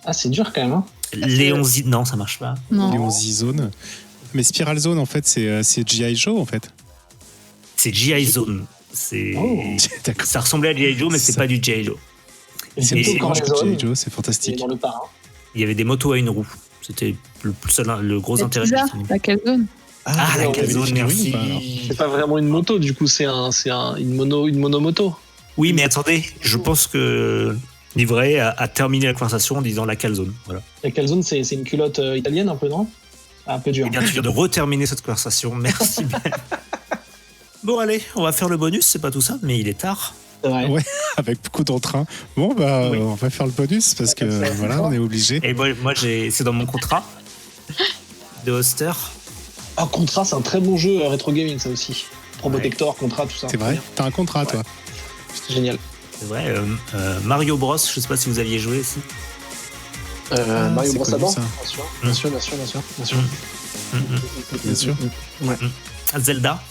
ah, c'est dur quand même. Hein. Léon Zid, non, ça marche pas. Non. Léon Zone. Mais Spiral Zone, en fait, c'est G.I. Joe, en fait. C'est G.I. Zone. C'est... Oh. D'accord. Ça ressemblait à G.I. Joe, mais c'est Ça- pas du G.I. Joe. Et C'est Et- plus plutôt proche que Corleone, G.I. Joe, c'est c'est fantastique. dans le parrain. Il y avait des motos à une roue. C'était le gros C'est intérêt. bizarre, du film. la calzone. Ah, la ouais, calzone, t'avais des merci. figurines ou pas, C'est pas vraiment une moto, du coup, c'est une monomoto. Oui, mais attendez, je pense que Livret a terminé la conversation en disant la calzone. Voilà. La calzone, c'est une culotte italienne, un peu, non? Un peu dur. Eh bien, tu viens de reterminer cette conversation. Merci Ben. Bon, allez, on va faire le bonus. C'est pas tout ça, mais il est tard. C'est vrai. Ouais. Avec beaucoup d'entrain. Bon, bah, Oui. on va faire le bonus parce que voilà, on est obligé. Et moi c'est dans mon contrat de hoster. Ah, Contra, c'est un très bon jeu rétro gaming, ça aussi. Probotector, Contra, tout ça. C'est vrai. T'as un contrat, toi. C'est génial. C'est vrai. Mario Bros. Je sais pas si vous aviez joué aussi. Mario c'est Bros connu, avant, ça. bien sûr. Mm. Bien sûr. Ah, Zelda.